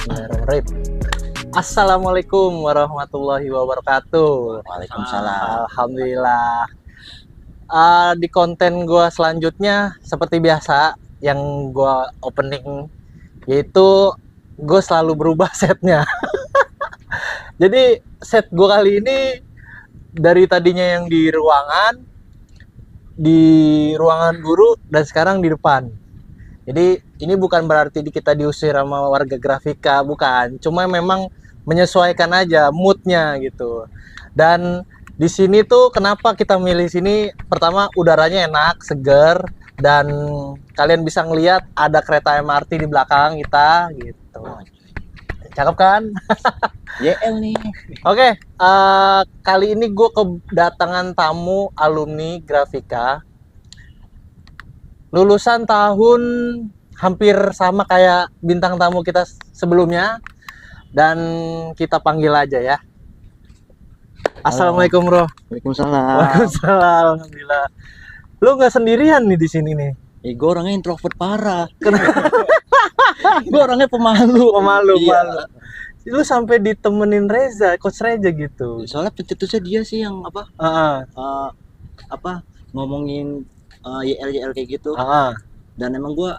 Bismillahirrahmanirrahim. Assalamualaikum warahmatullahi wabarakatuh. Waalaikumsalam. Alhamdulillah. Di konten gua selanjutnya seperti biasa yang gua opening, yaitu gue selalu berubah setnya. Jadi set gua kali ini dari tadinya yang di ruangan guru dan sekarang di depan. Jadi ini bukan berarti kita diusir sama warga grafika, bukan. Cuma memang menyesuaikan aja moodnya gitu. Dan di sini tuh kenapa kita milih sini? Pertama udaranya enak, seger, dan kalian bisa ngelihat ada kereta MRT di belakang kita gitu. Cakep kan? YL nih. Oke, kali ini gue kedatangan tamu alumni grafika. Lulusan tahun hampir sama kayak bintang tamu kita sebelumnya. Dan kita panggil aja ya. Assalamualaikum bro. Waalaikumsalam. Waalaikumsalam. Alhamdulillah. Lu nggak sendirian nih di sini nih? Gue orangnya introvert parah. Gue orangnya pemalu. Pemalu. Lu sampai ditemenin Reza, Coach Reza gitu. Soalnya pencetusnya dia sih yang ngomongin YL kayak gitu. Dan emang gue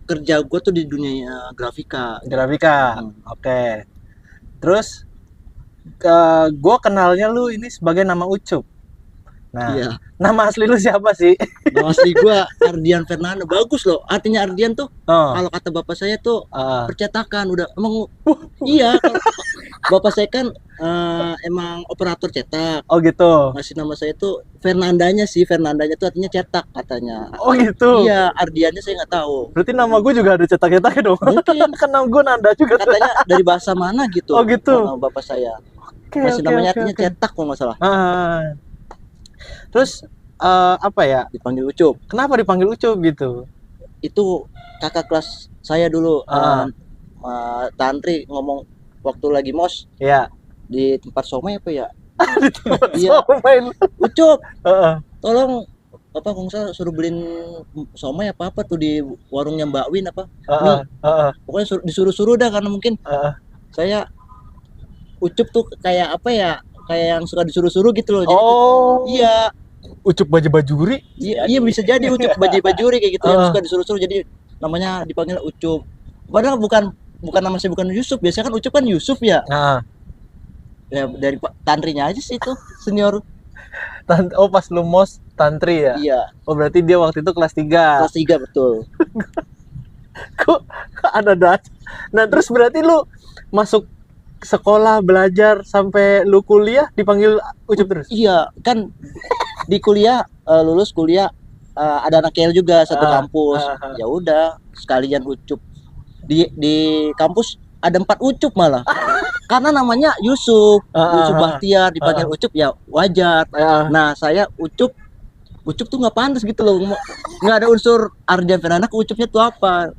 kerja gue tuh di dunia grafika. Oke. Terus gue kenalnya lu ini sebagai nama Ucup. Nah, iya. Nama asli lu siapa sih? Nama asli gue Ardian Fernando. Bagus loh. Artinya Ardian tuh kalau kata bapak saya tuh percetakan. Udah emang iya. Bapak saya kan emang operator cetak. Oh gitu. Ngasih nama saya tuh Fernandanya tuh artinya cetak katanya. Oh gitu. Iya, Ardiannya saya nggak tahu. Berarti nama gue juga ada cetak-cetaknya dong. Mungkin kan nama gue Nanda juga. Katanya dari bahasa mana gitu. Oh gitu. Nama bapak saya. Ngasih namanya artinya cetak kalau nggak salah. Terus apa ya? Dipanggil Ucup. Kenapa dipanggil Ucup gitu? Itu kakak kelas saya dulu. Tantri ngomong waktu lagi mos. Iya. Di tempat somai apa ya? Di tempat iya. somai. Ucup. Tolong apa kalau nggak suruh beliin somai apa tuh di warungnya Mbak Win apa? Pokoknya disuruh-suruh dah karena mungkin saya Ucup tuh kayak apa ya? Kayak yang suka disuruh-suruh gitu loh. Jadi, iya. Ucup baju-bajuri? Iya bisa jadi Ucup baju-bajuri kayak gitu yang suka disuruh-suruh. Jadi namanya dipanggil Ucup. Padahal bukan nama saya bukan Yusuf. Biasanya kan Ucup kan Yusuf ya. Ya dari tantrinya aja sih itu senior. Pas lu mos tantri ya? Iya. Oh berarti dia waktu itu kelas 3. Kelas 3 betul. Kok ada dat? Nah terus berarti lu masuk sekolah belajar sampai lu kuliah dipanggil Ucup terus? Iya kan di kuliah lulus kuliah ada anak KL juga satu kampus. Ya udah sekalian Ucup di kampus ada 4 Ucup malah. Karena namanya Yusuf Bahtiar dipanggil Ucup ya wajar. Nah saya Ucup tuh nggak pantas gitu loh, nggak ada unsur Ardian Fernando ke Ucupnya tuh apa.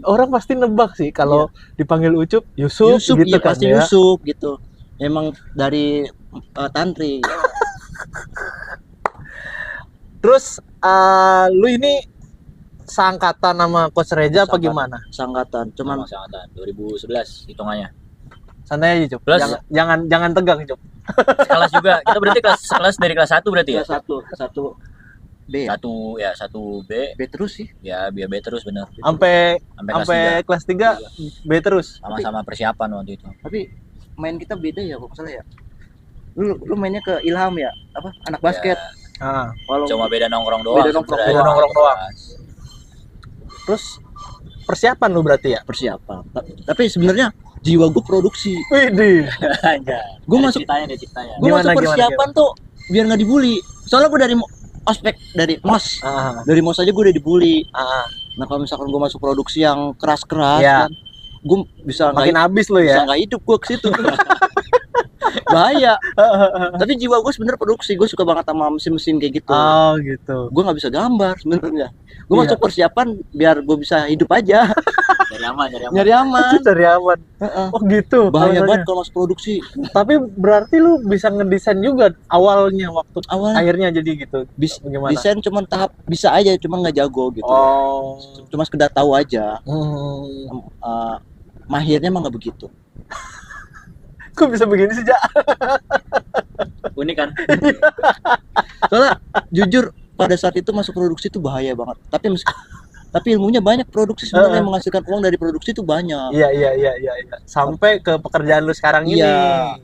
Orang pasti nebak sih kalau dipanggil Ucup Yusuf gitu iya, kan pasti ya. Yusuf gitu. Emang dari tantri. Terus lu ini seangkatan sama Coach Reza apa gimana? Seangkatan, cuman seangkatan 2011 hitungannya. Santai aja, Cup. Jangan tegang, Cup. Kelas juga. Kita berarti kelas dari kelas 1 berarti ya? Kelas 1 B. 1 B. B terus sih. Ya, biar B terus benar. Sampai kelas 3 B terus. Sama-sama persiapan waktu itu. Tapi main kita beda ya kok salah ya. Lu mainnya ke Ilham ya? Apa? Anak basket. Cuma beda nongkrong doang. Beda nongkrong doang. Terus persiapan lu berarti ya? Persiapan. Tapi sebenarnya jiwa gue produksi. Widih. Gue masuk ceritanya. Gue masuk persiapan tuh biar nggak dibully. Soalnya gue dari ospek dari mos. Dari mos aja gue udah dibully. Nah kalau misalkan gue masuk produksi yang keras-keras kan, gue bisa makin habis lo ya. Bisa nggak hidup gue ke situ. Bahaya. Tapi jiwa gue sebenarnya produksi. Gue suka banget sama mesin-mesin kayak gitu. Oh gitu. Gue nggak bisa gambar sebenarnya. Gue masuk persiapan biar gue bisa hidup aja. Dari aman, dari aman. Nyari aman. Dari aman. Heeh. Oh gitu. Bahaya alasannya. banget kalau masuk produksi. Tapi berarti lu bisa ngedesain juga awalnya waktu Awalnya akhirnya jadi gitu. Gimana? desain cuman tahap bisa aja, cuman nggak jago gitu. Oh. Cuma sekedar tahu aja. Hmm. Mahirnya emang nggak begitu. Kok bisa begini sih, Jak? Unik kan? Soalnya jujur pada saat itu masuk produksi itu bahaya banget. Tapi ilmunya banyak, produksi sebenarnya yang menghasilkan uang dari produksi itu banyak. Iya. Sampai ke pekerjaan lu sekarang ini. Iya.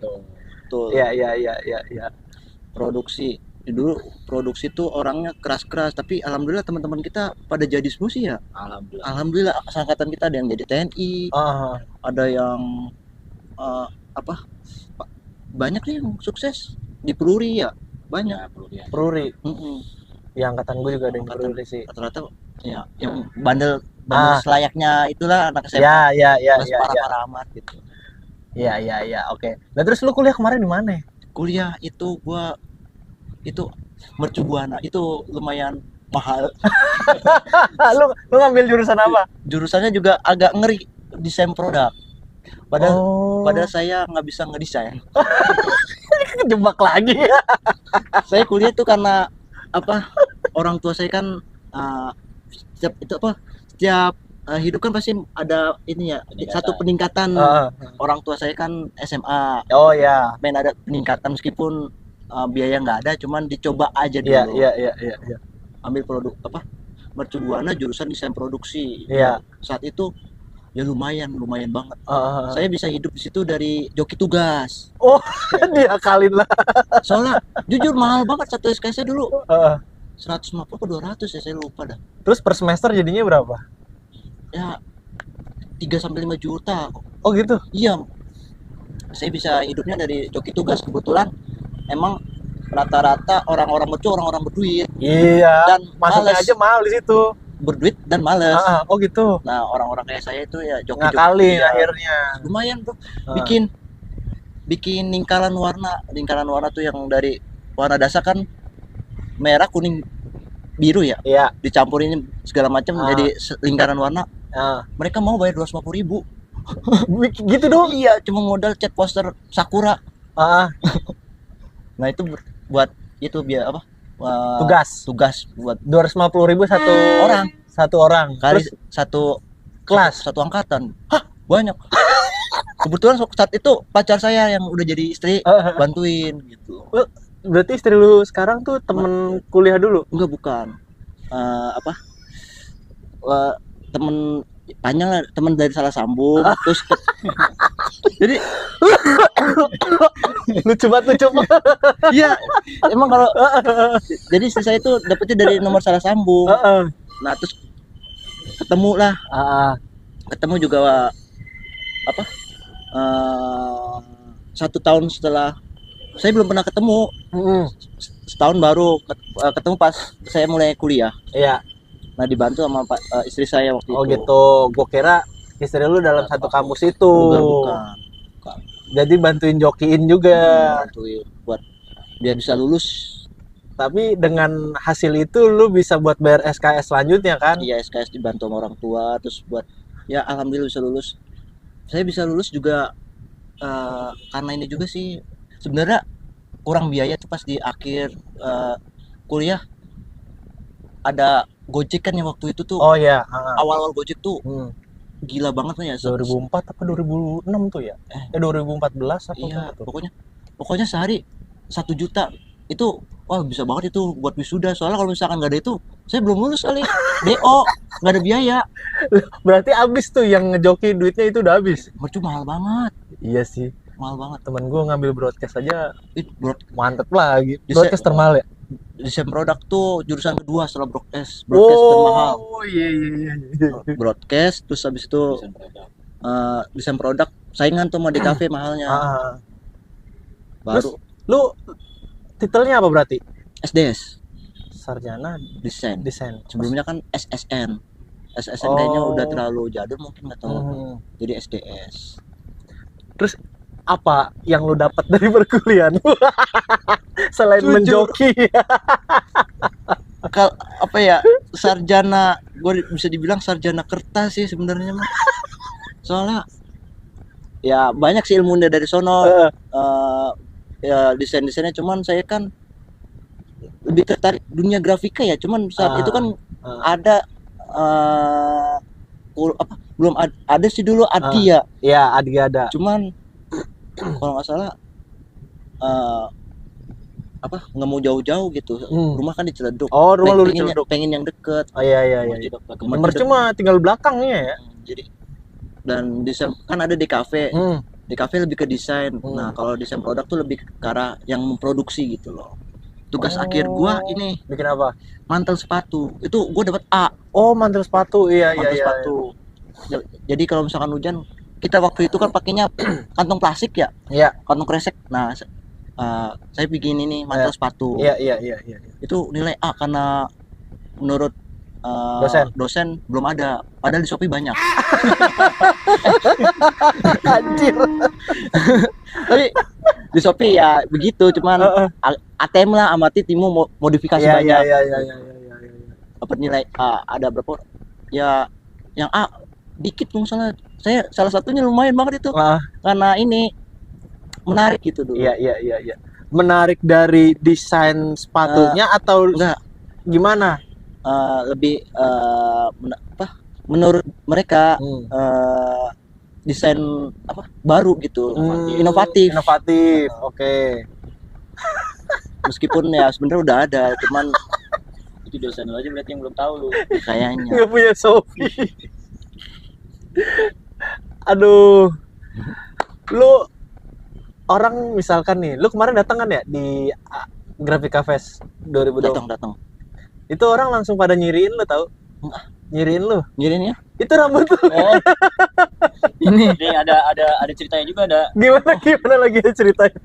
Betul. Iya. Produksi dulu produksi tuh orangnya keras-keras, tapi alhamdulillah teman-teman kita pada jadi semua sih ya. Alhamdulillah. Alhamdulillah angkatan kita ada yang jadi TNI, ada yang banyak nih yang sukses di Peluri ya, banyak. Ya, perlu dia. Peruri. Mm-mm. Ya angkatan gue juga ada yang Angkatan. peruri sih. Rata-rata ya yang bandel selayaknya itulah anak SMA. Ya. Kelas parah-parah amat gitu. Iya, oke. Nah, terus lu kuliah kemarin di mana? Kuliah itu gua itu Mercu Buana itu lumayan mahal. lu ngambil jurusan apa? Jurusannya juga agak ngeri, desain produk. Padahal saya nggak bisa ngedesain. Kejebak lagi. Saya kuliah itu karena orang tua saya kan setiap hidup kan pasti ada ini ya, satu peningkatan. Orang tua saya kan SMA, Oh ya. main ada peningkatan meskipun biaya nggak ada, cuman dicoba aja dulu. Iya. Ambil produk Mercu Buana jurusan desain produksi. Iya. Saat itu ya lumayan banget. Saya Saya bisa hidup di situ dari joki tugas. diakalin lah. Soalnya jujur mahal banget satu SKS dulu. Heeh. 150 atau 200 ya, saya lupa dah. Terus per semester jadinya berapa? Ya 3 sampai 5 juta. Oh gitu. Iya. Saya bisa hidupnya dari joki tugas, kebetulan emang rata-rata orang-orang mercu orang-orang berduit Iya. dan Masuknya males. aja mahal di situ. Berduit dan males. Oh gitu. Nah, orang-orang kayak saya itu ya joki Ngakalin akhirnya. lumayan tuh. Bikin lingkaran warna tuh yang dari warna dasar kan merah, kuning, biru ya, Iya. dicampurin segala macam jadi lingkaran warna. Mereka mau bayar 250.000. Gitu dong. Iya, cuma modal cat poster Sakura. Nah itu buat itu biar tugas buat 250.000 satu orang. kali Terus satu kelas. satu angkatan. Banyak. Kebetulan saat itu pacar saya yang udah jadi istri bantuin gitu. Berarti istri lu sekarang tuh temen kuliah dulu? Enggak, bukan. Temen panjang lah, temen dari salah sambung. Terus jadi lucu banget. iya, emang kalau jadi istri saya itu dapetnya dari nomor salah sambung. Nah terus ketemu juga 1 tahun setelah saya belum pernah ketemu. Setahun baru ketemu pas saya mulai kuliah. Iya. Nah dibantu sama istri saya waktu Oh itu. gitu. Gua kira istri lu dalam satu kampus itu. Bukan. Jadi bantuin jokiin juga. Bantuin buat biar bisa lulus. Tapi dengan hasil itu lu bisa buat bayar SKS selanjutnya kan? Iya, SKS dibantu sama orang tua, terus buat ya alhamdulillah bisa lulus. Saya bisa lulus juga karena ini juga sih sebenarnya kurang biaya tuh pas di akhir kuliah ada Gojek kan yang waktu itu tuh. Oh ya. Awal-awal Gojek tuh gila banget nih ya. 2004 apa 2006 tuh ya? 2014 apa iya, tuh? pokoknya sehari 1 juta itu wah bisa banget itu buat wisuda. Soalnya kalau misalkan nggak ada itu saya belum lulus kali. DO nggak ada biaya. Berarti abis tuh yang ngejoki duitnya itu udah habis. Mercu mahal banget. Iya sih. Mahal banget. Temen gue ngambil broadcast aja mantep lagi. Bisa- Broadcast termahal ya? Desain produk tuh jurusan kedua setelah broadcast termahal. Oh iya. Broadcast terus habis itu desain produk saingan tuh sama DKV mahalnya. Baru Lu titelnya apa berarti? SDS Sarjana desain. Sebelumnya Sebelumnya kan SSN kayaknya udah terlalu jadul mungkin, nggak tahu. Jadi SDS. Terus apa yang lu dapat dari perkuliahan? Selain Jujur. menjoki. Sarjana gue bisa dibilang sarjana kertas sih sebenarnya mah. Soalnya ya banyak sih ilmunya dari sono. Heeh. Ya desainnya cuman saya kan lebih tertarik dunia grafika ya. Cuman saat itu kan ada belum ada sih dulu Adi ya. Iya, Adi ada. Cuman kalau nggak salah nggak mau jauh-jauh gitu. Rumah kan di Ciledug. Oh, rumah lu di Ciledug. Pengen yang deket. Oh iya. Mercu mah tinggal belakangnya ya. Jadi dan desain kan ada di kafe. Di kafe lebih ke desain. Nah, kalau desain produk tuh lebih ke arah yang memproduksi gitu loh. Tugas akhir gua ini bikin apa? Mantel sepatu. Itu gua dapat A. Oh, mantel sepatu. Iya. Sepatu. Jadi kalau misalkan hujan, kita waktu itu kan pakainya kantong plastik ya. Iya. Kantong kresek. Nah, saya bikin ini mantel sepatu. Iya. Itu nilai A karena menurut dosen belum ada. Padahal di Shopee banyak. Anjir. Tapi di Shopee ya begitu, cuman ATM lah amati Timo modifikasi banyak. Iya. Dapat nilai A, ada berapa? Ya yang A dikit tuh salah. Saya salah satunya lumayan banget itu. Karena ini menarik gitu dulu. Iya. Menarik dari desain sepatunya atau enggak gimana? Lebih menurut mereka desain baru gitu, inovatif. Oke. Meskipun ya sebenarnya udah ada, cuman Itu dosen lu aja berarti yang belum tahu lu. kayaknya Nggak punya Shopee. Aduh. Lu orang misalkan nih, lu kemarin datang kan ya di Grafika Fest 2020. datang. Itu orang langsung pada nyiriin lu tahu? Nyiriin lu. Nyiriin ya? Itu rambut lu. Oh. Ini ada ceritanya juga ada. Gimana lagi ceritanya?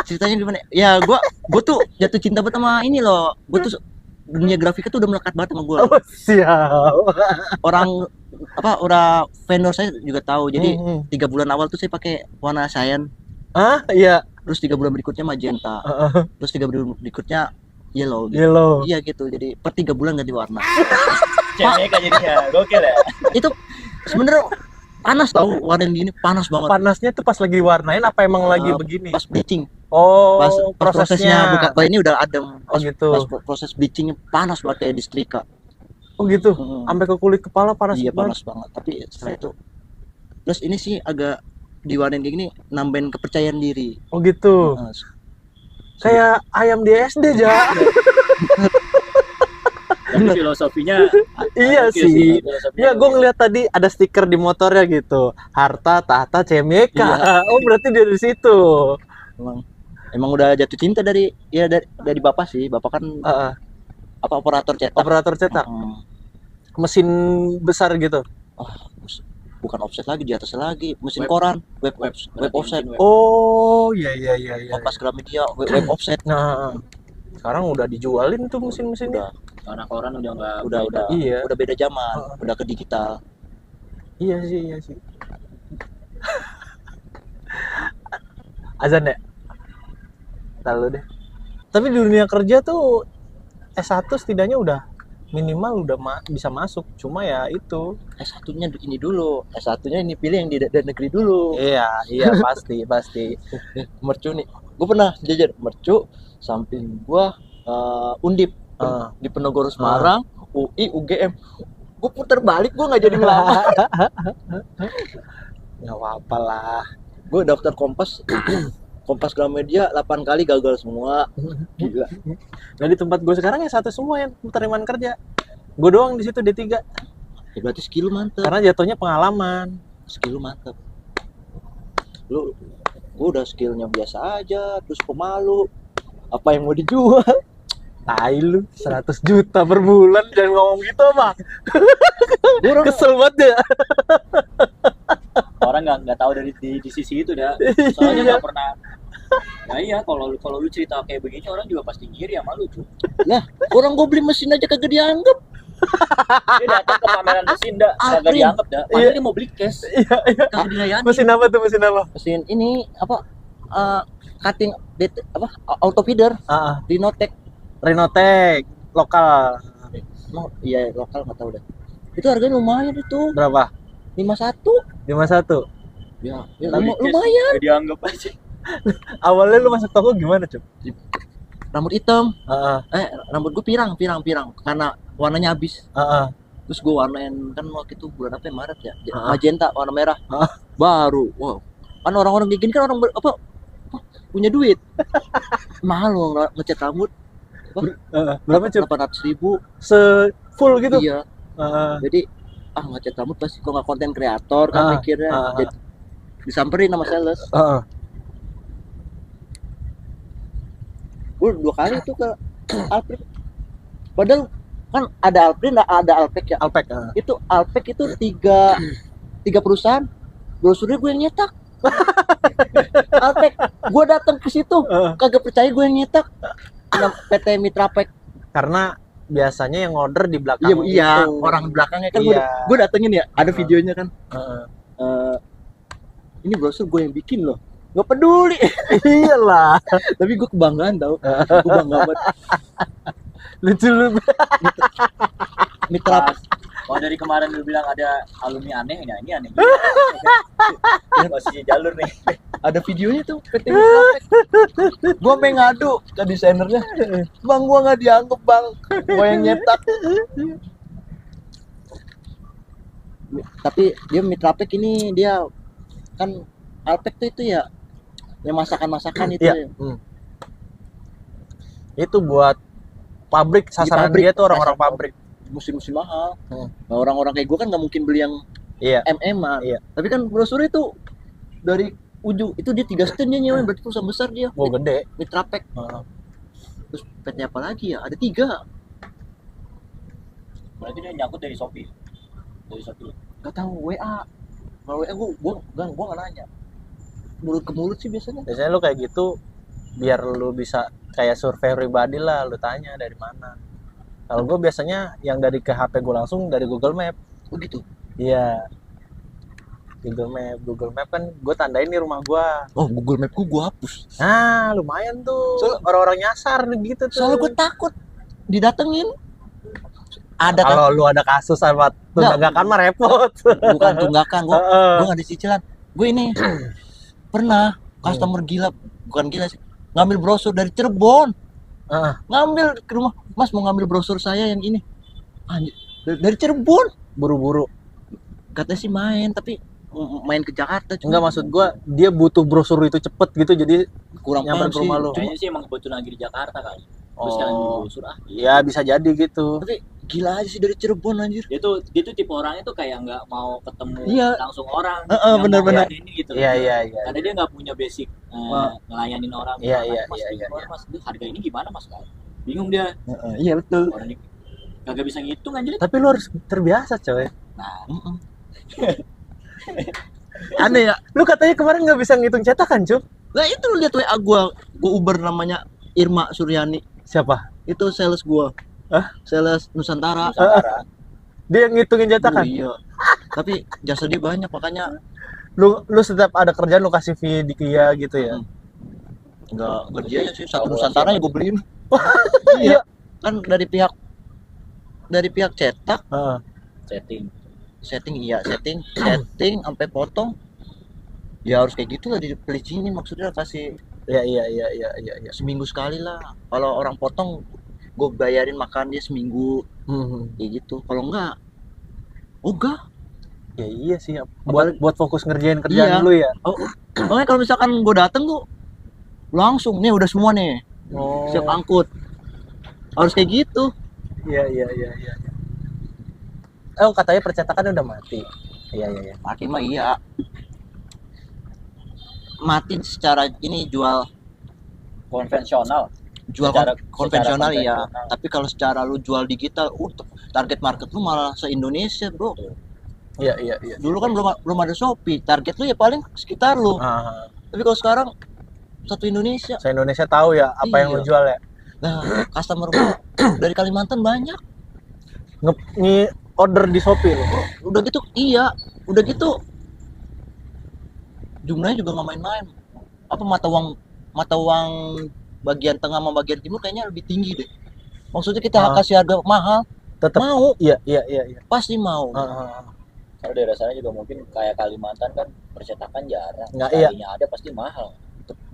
Ceritanya gimana? Ya gua tuh jatuh cinta banget sama ini loh. Gua tuh dunia grafika tuh udah melekat banget sama gua. Oh, siap. Orang vendor saya juga tahu. Jadi 3 bulan awal tuh saya pakai warna cyan. Iya. Terus 3 bulan berikutnya magenta. Terus 3 bulan berikutnya yellow. Gitu. Yellow. Iya gitu. Jadi per 3 bulan ganti warna. Cewek kan jadinya. Gokil ya. Itu sebenarnya panas tahu, warna gini panas banget. Panasnya tuh pas lagi warnain apa emang lagi begini? Pas bleaching. Oh, pas prosesnya buka ini udah adem. Oh gitu. Pas proses bleachingnya panas banget kayak di setrika. Oh gitu. Sampai ke kulit kepala panas. Iya panas banget. Tapi setelah itu terus ini sih agak diwarnain kayak gini nambahin kepercayaan diri. Oh gitu. Kayak ayam di SD aja. Tapi filosofinya iya sih. Ya gue ngeliat tadi ada stiker di motornya gitu. Harta tahta CMYK. Iya. Oh berarti dari situ. Emang udah jatuh cinta dari bapak sih. Bapak kan operator cetak. Operator cetak. Mesin besar gitu. Bukan offset lagi, di atasnya lagi mesin koran, web offset. Oh iya. Kompas Gramedia web offset. Nah, sekarang udah dijualin tuh mesin-mesinnya. Karena koran udah nggak. Iya. Udah beda zaman, udah ke digital. Iya sih. Azan ya? Lalu deh. Tapi di dunia kerja tuh S1 setidaknya udah minimal udah bisa masuk. Cuma ya itu S1-nya ini dulu. S1-nya ini pilih yang di dalam negeri dulu. Iya, pasti. Mercu nih. Gue pernah jajan mercu samping gua Undip di Penogoro Semarang, UI, UGM. Gue putar balik, gue nggak jadi ngelamar. Nggak apa-apa lah. Gue daftar Kompas Gramedia 8 kali gagal semua. Gila. Nah di tempat gue sekarang ya satu semua yang penerimaan kerja. Gue doang di situ D3. Ya berarti skill mantep. Karena jatuhnya pengalaman. Skill mantep. Gue udah skillnya biasa aja, terus pemalu. Apa yang mau dijual? Tai lu, 100 juta per bulan, jangan ngomong gitu Bang. Kesel banget ya. Orang nggak tahu dari di sisi itu dah. Soalnya nggak pernah. Nah iya, kalau lu cerita kayak begini orang juga pasti ngiri sama lu tuh. Lah, orang gue beli mesin aja kagak dianggap. Dia datang ke pameran mesin dah, kagak dianggap dah. Padahal dia mau beli cash. Iya. Kagak dilayani. Mesin apa tuh? Mesin ini cutting auto feeder. Rinotek lokal. Iya lokal nggak tahu deh. Itu harganya lumayan itu. Berapa? 51. 51. Ya, Tapi lumayan. Gak dianggap aja. Awalnya lu masuk toko gimana, Cuk? Rambut hitam. Heeh. Rambut gue pirang karena warnanya habis. Heeh. Terus gue warnain kan waktu itu bulan apa ya, Maret ya, Ah. magenta warna merah. Ah. Baru, wow. Kan orang-orang kayak gini kan orang punya duit. Mahal loh ngecat rambut. Berapa, Cuk? 800.000. Se-full gitu? Iya. Heeh. Jadi ngecat rambut pasti kok nggak konten kreator kan mikirnya. Jadi disamperin sama sales. Heeh. Gue 2 kali tuh ke Alpek. Padahal kan ada Alpek ya. Alpek. Itu Alpek itu tiga perusahaan. Brosurnya gue yang nyetak. Alpek, gue datang ke situ kagak percaya gue yang nyetak. PT Mitrapek. Karena biasanya yang order di belakang Iya, itu. orang belakangnya kan Iya. gue datengin ya, ada videonya kan. Heeh. Ini brosur gue yang bikin loh. Gak peduli. Iyalah. Tapi gue kebanggaan tau. Gue bangga banget. Lucu lu. Mitra Kalau dari kemarin lu bilang ada alumni aneh, ya ini aneh juga. Masih jalur nih. ada videonya tuh PT Mitrapek. Gue sampai ngadu ke desainernya. Bang, gue nggak dianggap bang. Gue yang nyetak. Tapi dia Mitrapek ini dia kan Alpek tuh itu ya yang masakan-masakan itu. Iya. Itu buat pabrik, sasaran pabrik, dia tuh orang-orang sasaran pabrik. Musim-musim mahal. Hmm. Nah, orang-orang kayak gue kan nggak mungkin beli yang Iya. MM-an. Iya. Tapi kan brosur itu dari ujung itu dia 3 stand dia nyewain, berarti perusahaan besar dia. Wow, gede. Mitrapek. Heeh. Terus PT apa lagi ya? Ada 3. Berarti dia nyangkut dari Shopee. Dari Shopee. Gak tahu WA. Kalau WA gue nggak nanya. Mulut ke mulut sih biasanya. Biasanya lu kayak gitu biar lu bisa kayak survei pribadi lah, lu tanya dari mana. Kalau gue biasanya yang dari ke HP gue langsung dari Google Map. Oh gitu. Iya. Google Map kan gue tandain nih rumah gue. Oh, Google Map gue hapus. Nah, lumayan tuh. Orang-orang nyasar gitu tuh. Soalnya gue takut didatengin. Ada kan? Kalau lu ada kasus sama tunggakan mah repot. Bukan tunggakan, gue Heeh. nggak ada cicilan. Gue ini pernah customer gila, bukan gila sih, ngambil brosur dari Cirebon. Heeh. Ngambil ke rumah, Mas mau ngambil brosur saya yang ini. Anjir, dari Cirebon. Buru-buru. Katanya sih main, tapi main ke Jakarta. Enggak, maksud gua dia butuh brosur itu cepet gitu, jadi kurang nyamper paham ke sih. rumah lu. Kayaknya sih emang kebetulan lagi di Jakarta kali. Terus kan Oh. brosur Ya bisa jadi gitu. Tapi gila aja sih dari Cirebon anjir. dia tuh tipe orangnya tuh kayak nggak mau ketemu Iya. langsung orang. Heeh, nggak mau bener-bener. ngelayanin gitu. Iya, iya, iya. Karena dia nggak punya basic ngelayanin orang. Iya, Mas, iya, mas, iya, gimana, iya. mas, Duh, harga ini gimana mas? Bingung dia. Iya betul. Orang ini kagak bisa ngitung anjir. Tapi lu harus terbiasa, coy. Nah, Aneh ya. Lu katanya kemarin nggak bisa ngitung cetakan, Cup. Nah itu lu lihat WA gua Uber namanya Irma Suryani. Siapa? Itu sales gua. Sales Nusantara. Dia yang ngitungin cetakan. Oh, iya. Tapi jasa dia banyak makanya Lu setiap ada kerjaan lu kasih fee di Kia gitu ya. enggak dia sih satu Nusantara yang gua beliin. Iya. Kan dari pihak cetak, Heeh. setting. setting sampai potong. Ya harus kayak gitu lah dipelicinin, maksudnya kasih Iya. seminggu sekali lah. Kalau orang potong gue bayarin makan dia seminggu kayak gitu. Kalau enggak ogah. Ya iya sih. Buat fokus ngerjain kerjaan Iya. lu ya. Makanya kalau misalkan gue dateng tuh langsung nih udah semua nih Oh. siap angkut. Harus kayak gitu. Iya. Oh, katanya percetakan udah mati. Iya. Mati mah iya. Mati secara ini jual Konvensional. konvensional secara iya. konvensional. Tapi kalau secara lu jual digital, target market lu malah se-Indonesia, Bro. Iya. Dulu kan belum ada Shopee, target lu ya paling sekitar lu. Tapi kalau sekarang satu Indonesia. Se-Indonesia tahu ya apa yang lu Iya. jual ya. Nah, customer gua dari Kalimantan banyak. Order di Shopee lu. Udah gitu, iya. Udah gitu jumlahnya juga nggak main-main. Apa mata uang bagian tengah sama bagian timur kayaknya lebih tinggi deh. Maksudnya kita kasih harga mahal, Tetap mau, iya. pasti mau. Kalau daerah sana juga mungkin kayak Kalimantan kan percetakan jarang. Nggak, iya. Sekalinya ada pasti mahal.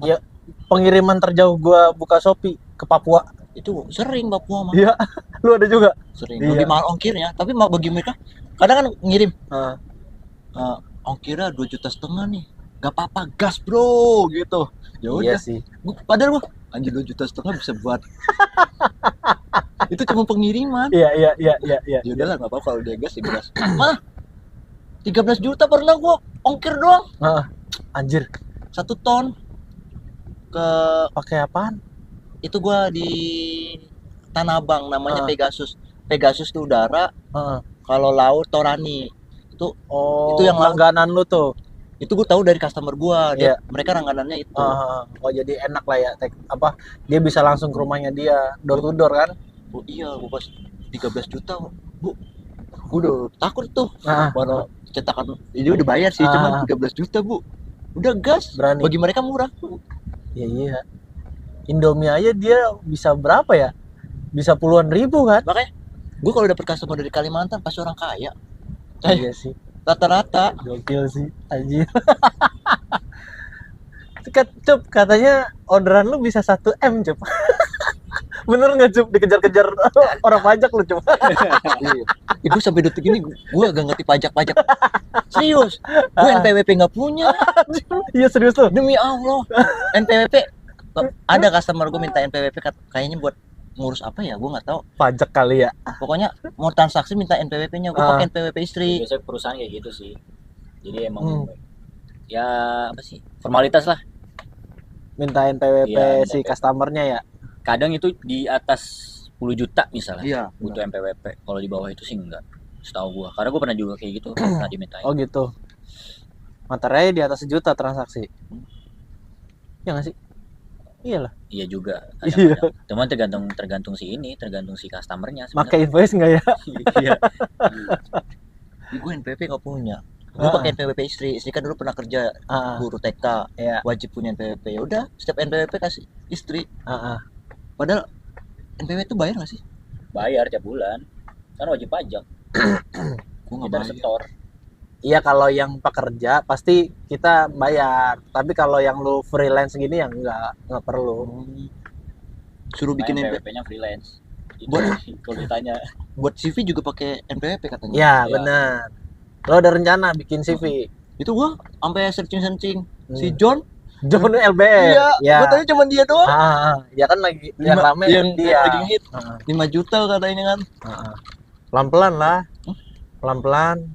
Iya, pengiriman terjauh gua buka Shopee ke Papua. Itu sering Papua mah. Iya, lu ada juga? Sering. Iya. Lebih mahal ongkirnya, tapi bagi mereka kadang kan ngirim Heeh. ongkirnya 2,5 juta nih. Gak apa-apa, gas bro gitu. Ya Iya udah. sih. Padahal gua anjir 2,5 juta bisa buat itu cuma pengiriman. Iya. Ya udahlah nggak apa-apa kalau dia gas ya gas. Mah 13 juta pernah gua ongkir doang Heeh. Anjir, 1 ton ke pakai apaan? itu gua di Tanah Abang namanya Ah. Pegasus. Pegasus itu udara, Heeh. kalau laut Torani. Oh, Itu yang langganan lu tuh. Itu gua tahu dari customer gua. Iya. Mereka langganannya itu. Oh, jadi enak lah ya. Dia bisa langsung ke rumahnya dia, door to door kan? Oh iya, gua pas 13 juta, Bu. Gua udah takut tuh. Nah, Baru cetakan ini udah bayar sih, cuman 13 juta, Bu. Udah gas. berani. Bagi mereka murah. Iya. Indomie aja dia bisa berapa ya? Bisa puluhan ribu kan? Makanya gua kalau dapet customer dari Kalimantan pasti orang kaya. Iya sih. Rata-rata. Gokil sih, anjir. Cup, katanya orderan lu bisa 1 M, Cup. Bener nggak, Cup? Dikejar-kejar orang pajak lu, Cup. Iya. Gue sampai detik ini gue gak ngerti pajak-pajak. Serius, gue NPWP nggak punya. Iya, serius tuh. Demi Allah, NPWP ada customer gue minta NPWP kayaknya buat ngurus apa ya, gue nggak tahu. Pajak kali ya. Pokoknya mau transaksi minta NPWP-nya, gue pakai NPWP istri. Biasanya perusahaan kayak gitu sih. Jadi emang ya apa sih? Formalitas lah. Mintain PWP Iya, si NPWP. customernya ya. Kadang itu di atas 10 juta misalnya. Iya. Butuh MPWP. Kalau di bawah itu sih enggak. Setahu gua. Karena gua pernah juga kayak gitu, pernah dimintain. Oh gitu. Materai di atas 1 juta transaksi. Ya nggak sih? Iyalah. Iya juga. Iya. Kadang-kadang. Cuman tergantung si ini, tergantung si customernya Pakai invoice nggak ya? Iya. Gue NPWP nggak punya. Gue pakai NPWP istri. Istri kan dulu pernah kerja guru TK. Iya. Wajib punya NPWP. Ya udah, setiap NPWP kasih istri. Padahal NPWP itu bayar nggak sih? Bayar tiap bulan. Kan wajib pajak. Gue nggak Kita bayar. setor. Iya, kalau yang pekerja pasti kita bayar. Tapi kalau yang lu freelance gini ya nggak perlu. Suruh bikin NPWP. MPWP-nya freelance. Itu Buat- sih, kalau ditanya. Buat CV juga pakai NPWP katanya. Ya, Iya. benar. Lo ada rencana bikin CV? Itu gua sampai searching si Hmm. John. John LBR. Iya. Ya. Gua tanya cuma dia doang. Ya kan lagi yang rame yang dia. lagi hit Ah, 5 juta katanya kan. Pelan-pelan lah. Pelan-pelan.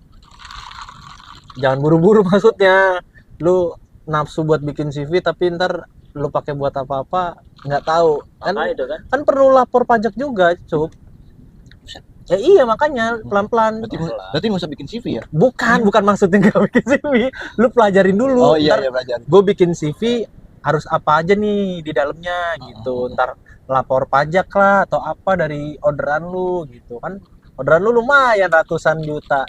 Jangan buru-buru maksudnya. Lu nafsu buat bikin CV tapi ntar lu pakai buat apa-apa nggak tahu. Kan Makanya itu kan. kan perlu lapor pajak juga, Cup. Ya iya, makanya pelan-pelan. Berarti nggak usah bikin CV ya? Bukan maksudnya nggak bikin CV. Lu pelajarin dulu. Oh iya Ntar iya belajar. gue bikin CV harus apa aja nih di dalamnya gitu. Ntar lapor pajak lah atau apa dari orderan lu gitu kan. Orderan lu lumayan ratusan juta.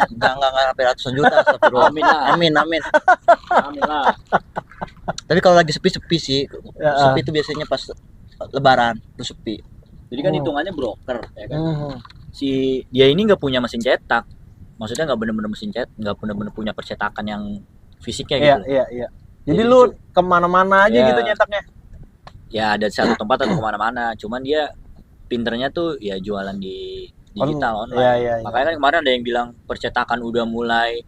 Enggak sampai ratusan juta. Astagfirullah. Amin lah. Amin. Amin lah. Tapi kalau lagi sepi sih. Ya, Sepi itu biasanya pas lebaran tuh sepi. Jadi kan hitungannya broker ya kan. Si dia ini nggak punya mesin cetak. Maksudnya nggak bener-bener mesin cetak, nggak bener-bener punya percetakan yang fisiknya Iya, gitu. iya. Jadi lu kemana-mana aja Iya. gitu nyetaknya. Ya ada di satu tempat atau kemana-mana. Cuman dia pinternya tuh ya jualan di digital online. Iya. Makanya kan kemarin ada yang bilang percetakan udah mulai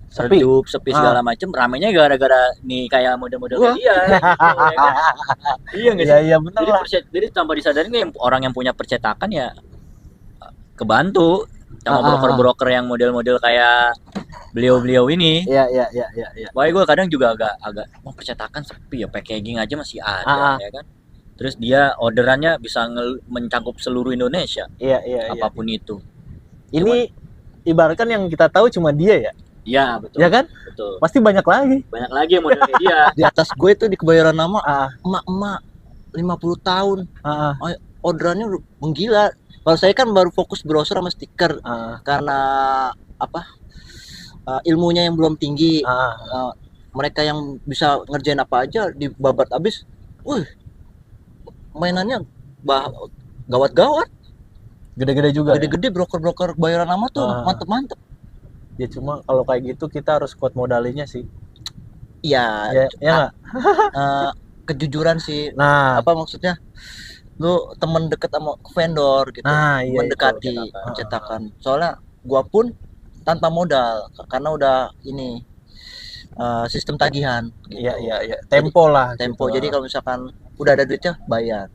Sepi. redup, sepi segala macem. Ramenya gara-gara nih kayak model-model kayak dia. Gitu, ya kan? Iya nggak sih? Iya, bener Jadi, lah. jadi tanpa disadari nih orang yang punya percetakan ya kebantu sama broker-broker yang model-model kayak beliau-beliau ini. Iya. Makanya gue kadang juga agak mau percetakan sepi ya, packaging aja masih ada ya kan. Terus dia orderannya bisa mencakup seluruh Indonesia, Iya. apapun itu. Ini ibaratkan yang kita tahu cuma dia ya. Iya betul. Ya kan? Betul. Pasti banyak lagi. Banyak lagi yang model kayak dia. Di atas gue itu di Kebayoran Lama Ah, emak-emak 50 tahun. ah, Orderannya udah menggila. Kalau saya kan baru fokus browser sama stiker ah, karena apa? Ilmunya yang belum tinggi. ah. Mereka yang bisa ngerjain apa aja dibabat abis. Mainannya gawat-gawat. Gede-gede juga. Gede-gede broker-broker bayaran lama tuh mantep-mantep. Ya cuma kalau kayak gitu kita harus kuat modalnya sih. Iya. Ya nggak? Kejujuran sih. Nah, Apa maksudnya? Lu temen deket sama vendor gitu. nah iya Mendekati itu. cetakan. Soalnya gua pun tanpa modal karena udah ini sistem tagihan gitu. Iya. Tempo lah. Tempo. Gitu. Jadi kalau misalkan udah ada duitnya bayar.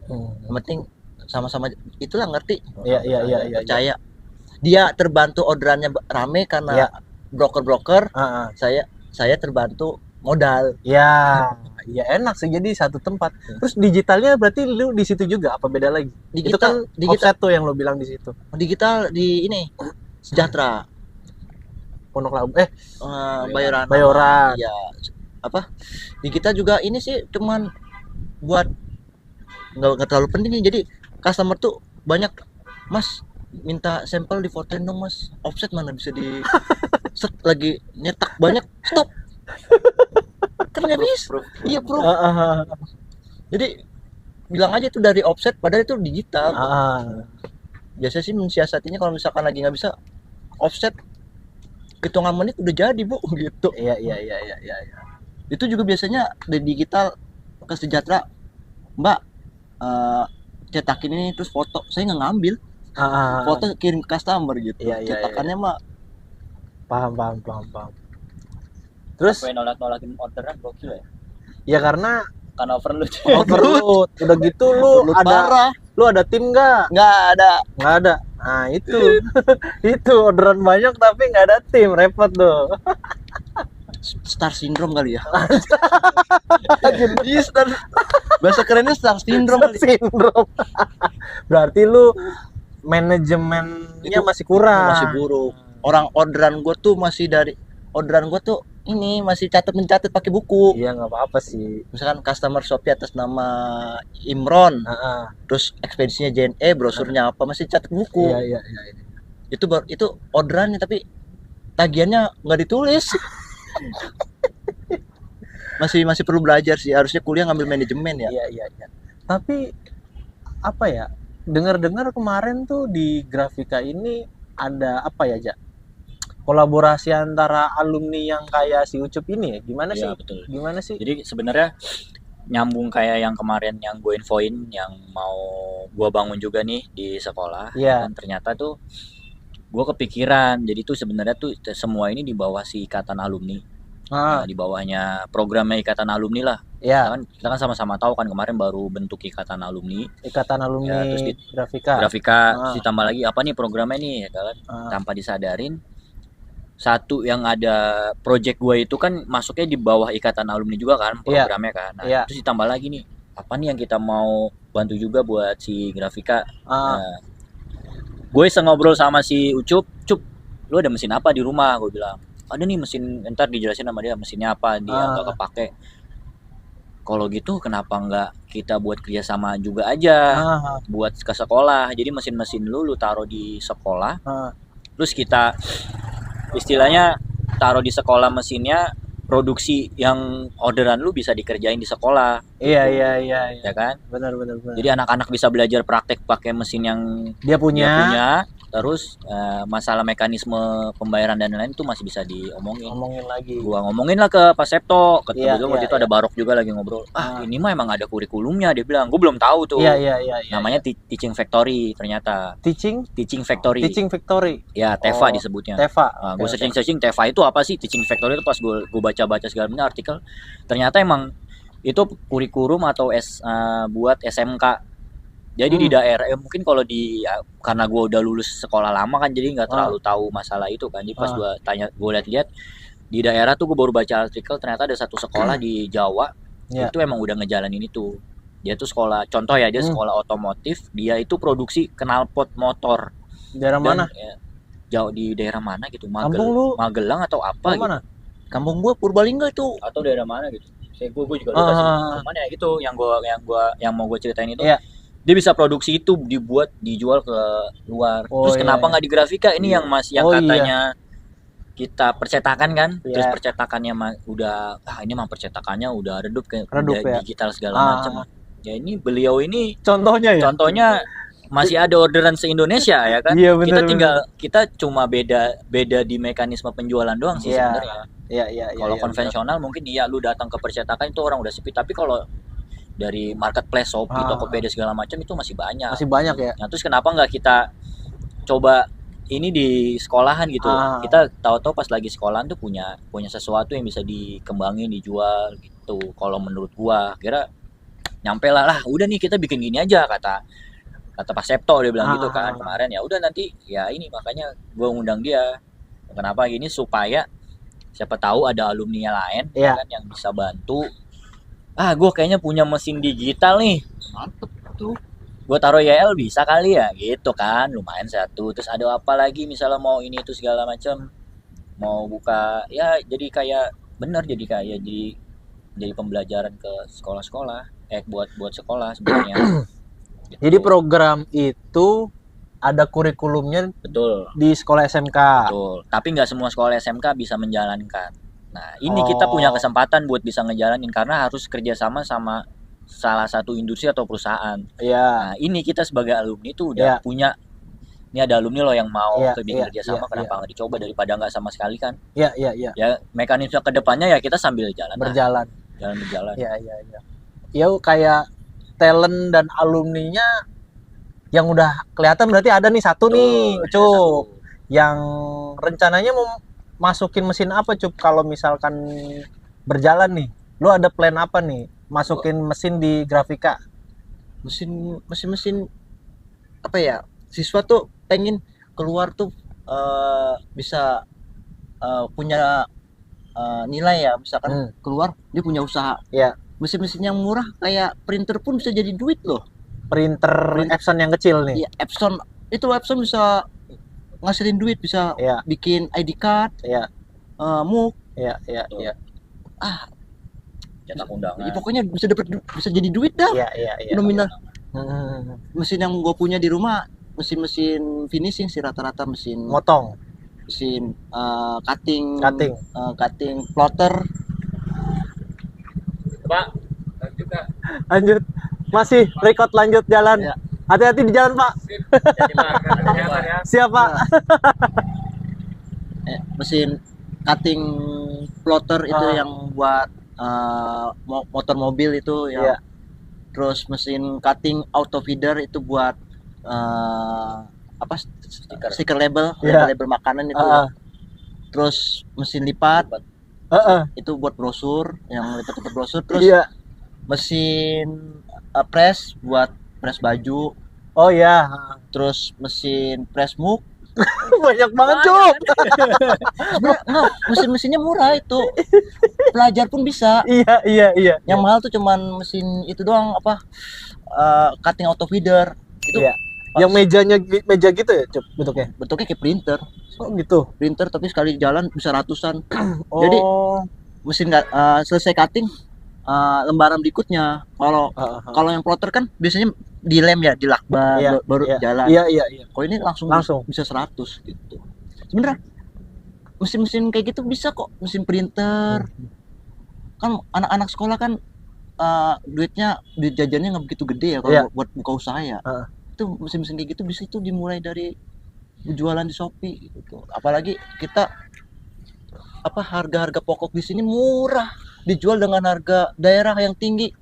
Yang penting sama-sama itulah ngerti. Iya. Percaya. Dia terbantu orderannya rame karena broker-broker. Saya terbantu modal. Ya enak sih jadi satu tempat. Terus digitalnya berarti lu di situ juga apa beda lagi? Itu kan offset tuh yang lu bilang di situ. Digital di ini Sejahtera. Pondok Labu. Bayoran. Iya. Apa? Di kita juga ini sih cuman buat nggak terlalu penting nih. Jadi customer tuh banyak, Mas minta sampel di fotoin dong Mas. Offset mana bisa di set lagi nyetak banyak stop. Kan nggak bisa. Iya bro. Jadi bilang aja itu dari offset padahal itu digital. Biasanya sih mensiasatinya kalau misalkan lagi nggak bisa offset hitungan menit udah jadi bu gitu. Iya. Itu juga biasanya di digital ke Sejahtera, Mbak cetakin ini terus foto, saya nggak ngambil. Foto kirim ke customer gitu. Cetakannya mah paham. Terus nolak-nolakin orderan gokil ya. Ya karena overload. Udah gitu lu ada tim nggak? Nggak ada. Nah itu itu orderan banyak tapi nggak ada tim, repot tuh. Star syndrome kali ya. Iya star. Bahasa kerennya star syndrome kali. Berarti lu manajemennya masih kurang. Masih buruk. Orang orderan gue tuh ini masih mencatat pakai buku. Iya nggak apa-apa sih. Misalkan customer Shopee atas nama Imron, terus ekspedisinya JNE, brosurnya apa masih catat buku. Iya. Itu orderannya tapi tagihannya nggak ditulis. masih perlu belajar sih. Harusnya kuliah ngambil manajemen ya. Iya. Tapi apa ya? Dengar-dengar kemarin tuh di Grafika ini ada apa ya, Jak? Kolaborasi antara alumni yang kayak si Ucup ini ya, gimana sih? Betul. Gimana sih? Jadi sebenarnya nyambung kayak yang kemarin yang gue infoin, yang mau gue bangun juga nih di sekolah. Dan ternyata tuh gue kepikiran, jadi tuh sebenarnya tuh semua ini di bawah si ikatan alumni. Di bawahnya programnya ikatan alumni lah. Kita kan sama-sama tahu kan kemarin baru bentuk ikatan alumni. Terus di Grafika. Terus ditambah lagi apa nih programnya nih, kan? Tanpa disadarin. Satu yang ada project gue itu kan masuknya di bawah ikatan alumni juga kan programnya kan. Terus ditambah lagi nih apa nih yang kita mau bantu juga buat si Grafika. Gue ngobrol sama si Ucup, lu ada mesin apa di rumah? Gue bilang ada nih mesin, ntar dijelasin sama dia mesinnya apa, dia nggak kepake. Kalau gitu kenapa nggak kita buat kerjasama juga aja buat ke sekolah. Jadi mesin-mesin lu taruh di sekolah, terus kita istilahnya taruh di sekolah mesinnya, produksi yang orderan lu bisa dikerjain di sekolah. Iya. Ya kan? Benar. Jadi anak-anak bisa belajar praktek pakai mesin yang dia punya. Terus masalah mekanisme pembayaran dan lain-lain itu masih bisa diomongin lagi. Gua ngomongin lah ke Pak Septo, waktu itu ada Barok juga lagi ngobrol. Ini mah emang ada kurikulumnya, dia bilang. Gue belum tahu tuh. Iya. Namanya Teaching Factory ternyata. Teaching Factory. Ya, TEFA disebutnya. TEFA. Gue searching TEFA itu apa sih? Teaching Factory itu pas gue baca-baca segala macam artikel, ternyata emang itu kurikulum atau buat SMK. Jadi di daerah mungkin kalau karena gue udah lulus sekolah lama kan, jadi nggak terlalu tahu masalah itu kan. Jadi pas gue lihat di daerah tuh, gue baru baca artikel ternyata ada satu sekolah di Jawa itu emang udah ngejalanin itu. Dia tuh sekolah, contoh ya, dia sekolah otomotif, dia itu produksi knalpot motor. Daerah mana? Jauh di daerah mana gitu, Magelang atau apa gitu. Mana? Kampung gue Purbalingga itu. Atau daerah mana gitu. Gue juga lupa sih. Cuman ya gitu yang mau gue ceritain itu. Dia bisa produksi itu dijual ke luar. Terus kenapa nggak di Grafika ini yang katanya kita percetakan kan? Terus percetakannya ini mah percetakannya udah redup ya? Digital segala macam. Ya ini beliau ini contohnya masih ada orderan se-Indonesia ya kan. Iya, bener, Kita tinggal kita cuma beda di mekanisme penjualan doang sih Iya. sebenarnya. Iya. Kalau konvensional mungkin iya lu datang ke percetakan itu orang udah sepi, tapi kalau dari marketplace Shopee, Tokopedia segala macam itu masih banyak. Masih banyak ya. Nah, terus kenapa nggak kita coba ini di sekolahan gitu. Kita tahu-tahu pas lagi sekolahan tuh punya sesuatu yang bisa dikembangin, dijual gitu. Kalau menurut gua kira nyampe lah udah nih kita bikin gini aja kata Pak Septo, dia bilang gitu kan kemarin. Ya udah nanti ya ini makanya gua ngundang dia. Kenapa gini, supaya siapa tahu ada alumni lain kan yang bisa bantu. Gue kayaknya punya mesin digital nih, Mantep tuh. gue taruh YL bisa kali ya gitu kan, lumayan satu. Terus ada apa lagi misalnya mau ini itu segala macam, mau buka ya jadi kayak bener, jadi kayak jadi pembelajaran ke sekolah-sekolah, buat sekolah sebenarnya. Gitu. Jadi program itu ada kurikulumnya Betul. di sekolah SMK. Betul. Tapi nggak semua sekolah SMK bisa menjalankan. Nah, ini kita punya kesempatan buat bisa ngejalanin karena harus kerjasama sama salah satu industri atau perusahaan. Iya. Nah, ini kita sebagai alumni tuh udah punya. Ini ada alumni loh yang mau kerjasama, kenapa nggak dicoba daripada nggak sama sekali kan? Iya. Ya mekanisme kedepannya ya kita sambil berjalan. Iya. Ya kayak talent dan alumninya yang udah kelihatan berarti ada nih satu nih, Cup. Yang rencananya mau masukin mesin apa, Cup? Kalau misalkan berjalan nih, lu ada plan apa nih? Masukin mesin di grafika. Mesin apa ya? Siswa tuh pengen keluar tuh bisa punya nilai ya, misalkan keluar dia punya usaha. Iya. Mesin-mesin yang murah kayak printer pun bisa jadi duit loh. Printer Epson yang kecil nih. Iya, Epson bisa ngasilin duit, bisa bikin ID card, MOOC. Iya. Cetak undangan. Ya, pokoknya bisa jadi duit dah. Iya. Nominal. Mesin yang gue punya di rumah mesin finishing sih, rata-rata mesin motong, mesin cutting, plotter. Pak, lanjut. Masih record, lanjut jalan. Hati-hati di jalan, Pak. Siap, Pak. Mesin cutting plotter itu yang buat motor mobil itu ya. Terus mesin cutting auto feeder itu buat stiker label, label makanan itu. Terus mesin lipat itu buat brosur, yang lipat brosur. Terus mesin press buat press baju. Oh iya. Terus mesin press MOOC. Banyak banget, Cup. Mesin-mesinnya murah itu. Pelajar pun bisa. Iya. Yang mahal tuh cuman mesin itu doang, cutting auto feeder. Itu yang meja gitu ya, Cup, bentuknya. Bentuknya kayak printer. Oh, gitu. Printer tapi sekali jalan bisa ratusan. Jadi mesin selesai cutting, lembaran berikutnya. Kalau yang plotter kan biasanya dilem ya, dilakban baru jalan. Iya. Kalau ini langsung bisa 100 gitu. Sebenarnya mesin-mesin kayak gitu bisa kok, mesin printer. Kan anak-anak sekolah kan duit jajannya nggak begitu gede ya kalau buat buka usaha ya. Itu mesin-mesin kayak gitu bisa itu dimulai dari jualan di Shopee gitu. Apalagi kita harga-harga pokok di sini murah, dijual dengan harga daerah yang tinggi.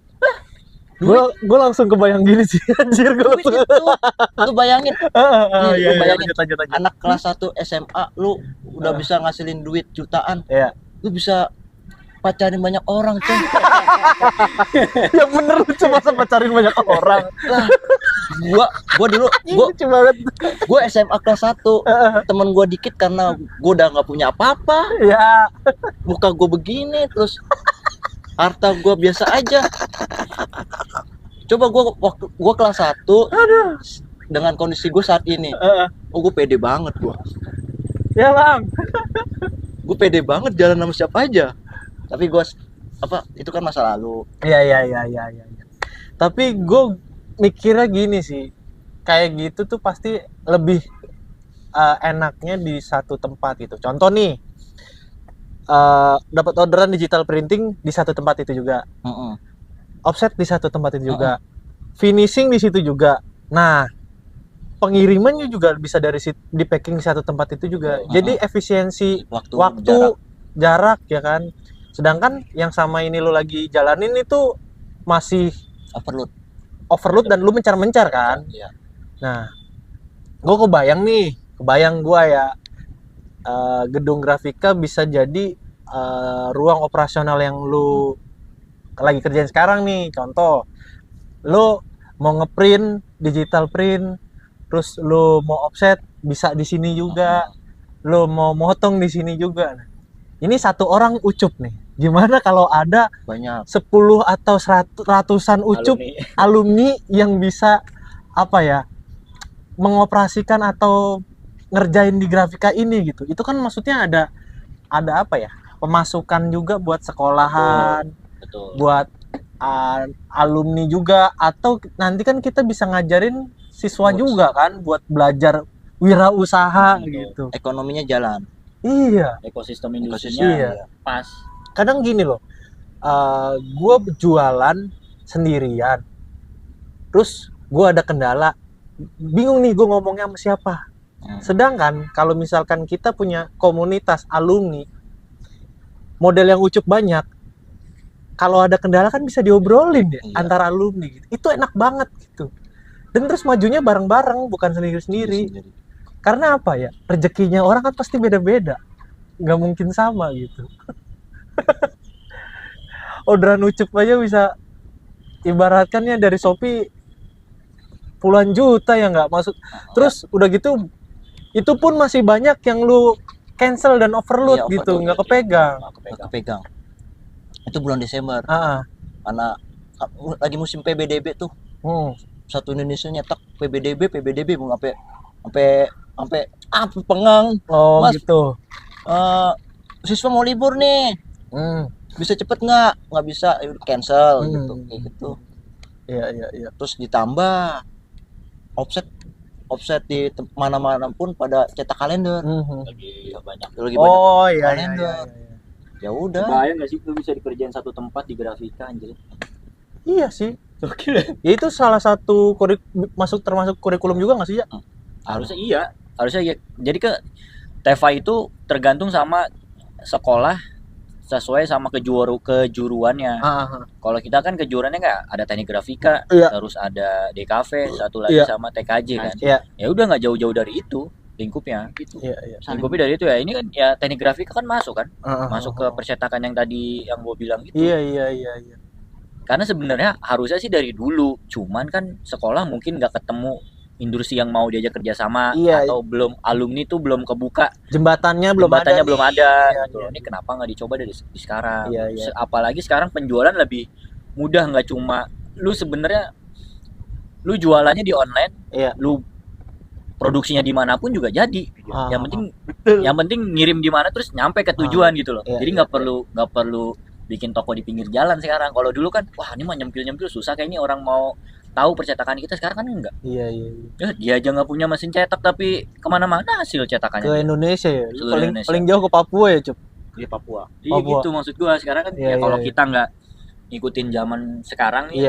Gue langsung kebayang gini sih, anjir. Lu bayangin. Lanjut. Anak kelas 1 SMA lu udah bisa ngasilin duit jutaan. Lu bisa pacarin banyak orang, Ceng. Yang bener, lu cuma pacarin banyak orang. Gua dulu gua SMA kelas 1, temen gua dikit karena gua udah nggak punya apa-apa. Muka gua begini, terus harta gua biasa aja. Coba gua kelas 1 dengan kondisi gua saat ini. Gua pede banget gua. Ya, Bang. Gua pede banget jalan sama siapa aja. Tapi gua itu kan masa lalu. Iya. Tapi gue mikirnya gini sih, kayak gitu tuh pasti lebih enaknya di satu tempat gitu. Contoh nih, dapat orderan digital printing di satu tempat itu juga, offset di satu tempat itu juga, finishing di situ juga. Nah, pengirimannya juga bisa di packing satu tempat itu juga. Jadi efisiensi waktu, jarak ya kan. Sedangkan yang sama ini lo lagi jalanin itu masih overload dan lu mencar-mencar kan. Iya. Nah, gue kebayang gue ya, gedung grafika bisa jadi ruang operasional yang lu lagi kerjain sekarang nih. Contoh, lu mau ngeprint, digital print, terus lu mau offset bisa di sini juga, lu mau motong di sini juga. Nah, ini satu orang ucup nih. Gimana kalau ada banyak 10 atau ratusan ucup alumni yang bisa apa ya, mengoperasikan atau ngerjain di grafika ini gitu. Itu kan maksudnya ada apa ya? Pemasukan juga buat sekolahan, betul. Buat alumni juga, atau nanti kan kita bisa ngajarin siswa juga kan buat belajar wirausaha gitu. Ekonominya jalan. Iya. Ekosistem industrinya pas. Kadang gini loh, gue jualan sendirian, terus gue ada kendala, bingung nih gue ngomongnya sama siapa. Sedangkan kalau misalkan kita punya komunitas alumni, model yang ucup banyak, kalau ada kendala kan bisa diobrolin ya antara alumni gitu. Itu enak banget gitu. Dan terus majunya bareng-bareng, bukan sendiri-sendiri. Karena apa ya, rezekinya orang kan pasti beda-beda, nggak mungkin sama gitu. Orderan ucup aja bisa ibaratkannya dari Shopee puluhan juta ya nggak masuk. Terus udah gitu, itu pun masih banyak yang lu cancel dan overload gitu, nggak kepegang. Itu bulan Desember. Karena lagi musim PBDB tuh. Satu Indonesia nyetak PBDB mau sampai pengang. Mas, gitu. Siswa mau libur nih. Bisa cepet nggak bisa cancel gitu kayak gitu. Iya. Terus ditambah offset di mana-mana pun pada cetak kalender. Lagi banyak kalender. Ya udah. Bayang nggak sih itu bisa dikerjain satu tempat di grafika anjir. Iya sih. Ya itu salah satu termasuk kurikulum juga nggak sih ya? Harusnya iya. Jadi TEFA itu tergantung sama sekolah sesuai sama kejuruannya. Kalau kita kan kejuruannya nggak ada teknik grafika, terus ada DKV, satu lagi sama TKJ kan. Ya udah nggak jauh-jauh dari itu lingkupnya gitu. Lingkupnya dari itu ya. Ini kan ya teknik grafika kan masuk kan, masuk ke percetakan yang tadi yang gue bilang gitu. Iya. Karena sebenarnya harusnya sih dari dulu, cuman kan sekolah mungkin nggak ketemu industri yang mau diajak kerjasama, atau belum alumni tuh belum kebuka, jembatannya belum ada gitu. Ini kenapa nggak dicoba dari sekarang? Apalagi sekarang penjualan lebih mudah, nggak cuma lu sebenarnya lu jualannya di online, lu produksinya dimanapun juga jadi. Yang penting ngirim di mana terus nyampe ke tujuan gitu loh. Jadi nggak perlu bikin toko di pinggir jalan sekarang. Kalau dulu kan wah ini mah nyempil susah, kayaknya orang mau tahu percetakan kita. Sekarang kan enggak. Iya. Dia aja nggak punya mesin cetak tapi kemana-mana hasil cetakannya. Ke Indonesia ya. Paling jauh ke Papua ya, Cup. Di Papua. Iya gitu maksud gua. Sekarang kan kalau kita nggak ngikutin zaman sekarang nih,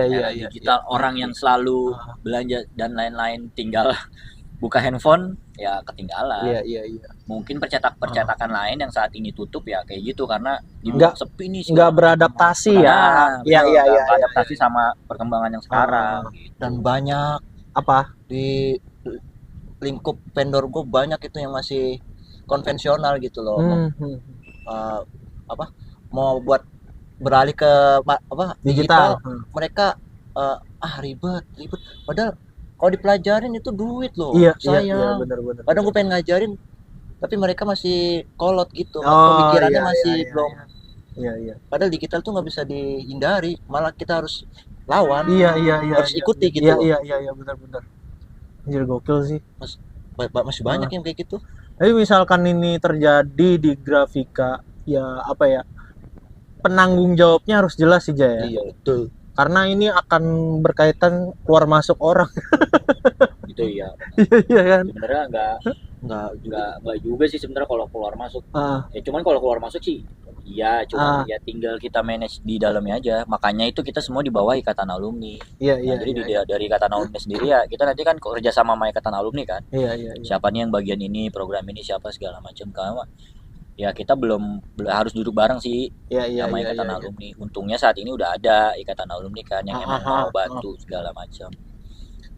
digital, orang yang selalu belanja dan lain-lain tinggal buka handphone ya ketinggalan. Iya. Mungkin percetakan lain yang saat ini tutup ya kayak gitu karena dibilang sepi nih. Nggak beradaptasi ya. Iya. Beradaptasi sama perkembangan yang sekarang. Gitu. Dan banyak di lingkup vendor gue banyak itu yang masih konvensional gitu loh. Mau buat beralih ke digital. Mereka ribet. Padahal kalau dipelajarin itu duit loh. Sayang. Bener. Kadang gue pengen ngajarin tapi mereka masih kolot gitu. Pemikirannya masih belum. Iya. Padahal digital tuh nggak bisa dihindari, malah kita harus lawan. Iya. Harus ikuti gitu. Iya, benar. Anjir gokil sih. Masih banyak yang kayak gitu. Tapi misalkan ini terjadi di grafika, ya apa ya? Penanggung jawabnya harus jelas sih, Jaya. Iya, betul. Karena ini akan berkaitan keluar masuk orang. Gitu ya. Iya kan. Sebenarnya enggak juga sih sebenarnya kalau keluar masuk. Cuman kalau keluar masuk sih Iya, cuma ya tinggal kita manage di dalamnya aja. Makanya itu kita semua di bawah ikatan alumni. Jadi dari ikatan alumni sendiri ya kita nanti kan kerja sama ikatan alumni kan. Iya. Siapa nih yang bagian ini, program ini siapa segala macam. Karena ya kita belum harus duduk bareng sih sama ikatan alumni. Untungnya saat ini udah ada ikatan alumni kan yang emang mau bantu segala macam.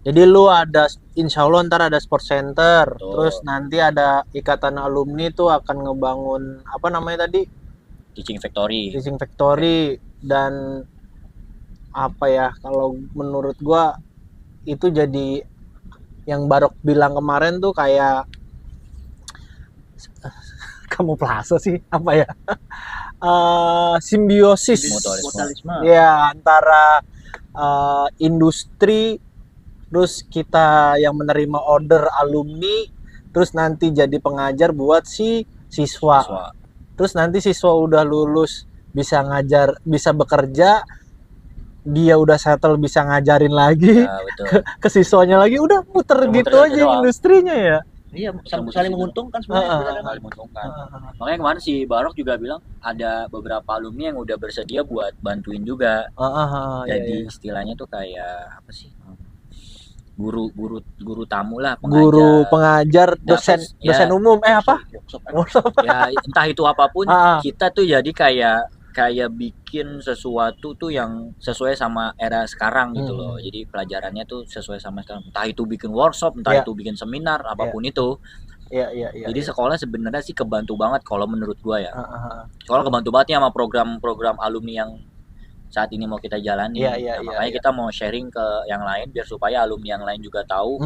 Jadi lu ada, insya Allah ntar ada sport center. Terus nanti ada ikatan alumni tuh akan ngebangun apa namanya tadi? Teaching Factory dan apa ya, kalau menurut gua itu jadi yang Barok bilang kemarin tuh kayak kamuflase sih apa ya, simbiosis ya antara industri, terus kita yang menerima order alumni, terus nanti jadi pengajar buat si siswa. Terus nanti siswa udah lulus bisa ngajar, bisa bekerja, dia udah settle bisa ngajarin lagi ke siswanya lagi, udah muter gitu aja industrinya ya. Iya, saling menguntungkan sebenarnya. Saling menguntungkan. Makanya kemarin si Barok juga bilang ada beberapa alumni yang udah bersedia buat bantuin juga. Jadi istilahnya tuh kayak apa sih? Guru tamu lah, pengajar, dosen umum apa? Ya entah itu apapun, kita tuh jadi kayak bikin sesuatu tuh yang sesuai sama era sekarang gitu loh. Jadi pelajarannya tuh sesuai sama sekarang. Entah itu bikin workshop, entah itu bikin seminar, apapun itu. Jadi sekolah sebenarnya sih kebantu banget kalau menurut gua ya. Sekolah kebantu banget ya sama program-program alumni yang saat ini mau kita jalani. Makanya kita mau sharing ke yang lain biar supaya alumni yang lain juga tahu.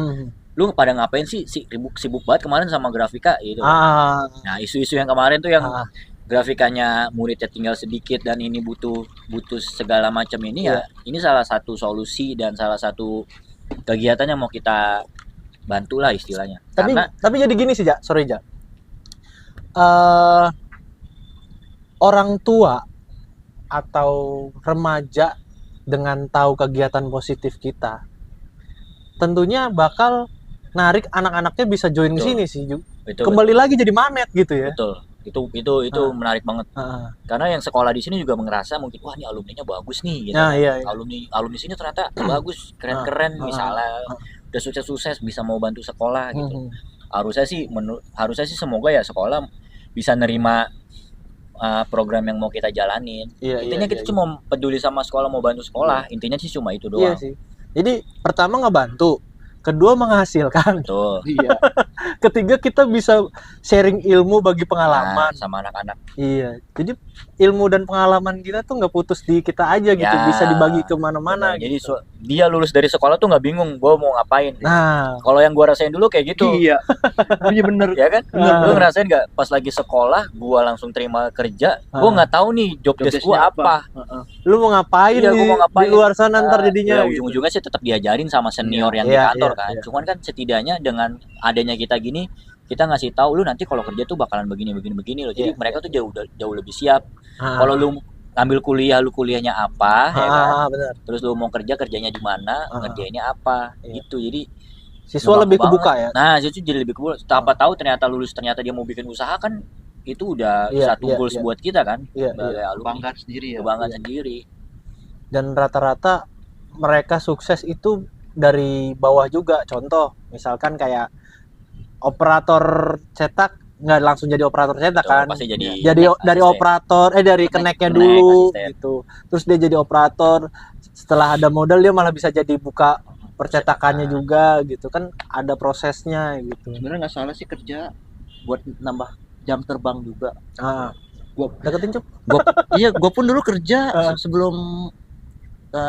Lu pada ngapain sih sibuk banget kemarin sama grafika gitu. Nah, isu-isu yang kemarin tuh yang grafikanya muridnya tinggal sedikit dan ini butuh segala macam ini ya. Ini salah satu solusi dan salah satu kegiatan yang mau kita bantu lah istilahnya. Tapi jadi gini sih, Jak. Sorry, Jak. Orang tua atau remaja dengan tahu kegiatan positif kita tentunya bakal narik anak-anaknya bisa join ke sini sih. Kembali lagi jadi magnet gitu ya. Itu menarik banget. Karena yang sekolah di sini juga ngerasa mungkin wah ini alumninya bagus nih gitu. Alumni sini ternyata bagus, keren-keren misalnya udah sukses bisa mau bantu sekolah gitu. Harusnya sih semoga ya sekolah bisa nerima program yang mau kita jalanin. Intinya kita cuma peduli sama sekolah, mau bantu sekolah. Intinya sih cuma itu doang. Jadi pertama ngebantu, kedua menghasilkan. Ketiga kita bisa sharing ilmu bagi pengalaman sama anak-anak. Jadi ilmu dan pengalaman kita tuh nggak putus di kita aja gitu, bisa dibagi kemana-mana. Jadi dia lulus dari sekolah tuh nggak bingung gue mau ngapain. Kalau yang gue rasain dulu kayak gitu. Iya bener. Ya kan? Lu ngerasain nggak pas lagi sekolah gue langsung terima kerja, gue nggak tahu nih job desk gue apa. Lu mau ngapain di luar sana ntar jadinya. Ujung-ujungnya sih tetap diajarin sama senior yang di kantor kan. Cuman kan setidaknya dengan adanya kita gini, kita ngasih tahu lu nanti kalau kerja tuh bakalan begini loh. Jadi mereka tuh jauh lebih siap. Kalau lu ambil kuliah, lu kuliahnya apa, ya kan? Bener. Terus lu mau kerjanya di mana, ngerjainnya apa, gitu. Jadi siswa lebih kebuka ya. Nah, siswa jadi lebih kebuka. Apa tahu ternyata lulus ternyata dia mau bikin usaha kan, itu udah satu goals buat kita kan. Kebanggaan sendiri ya. Kebanggaan sendiri. Dan rata-rata mereka sukses itu dari bawah juga. Contoh, misalkan kayak operator cetak nggak langsung jadi operator cetak kan, pasti jadi dari operator dari keneknya dulu gitu, terus dia jadi operator, setelah ada modal dia malah bisa jadi buka percetakannya juga gitu kan, ada prosesnya gitu. Sebenarnya nggak salah sih kerja buat nambah jam terbang juga. Gua deketin Cuk. Gua pun dulu kerja sebelum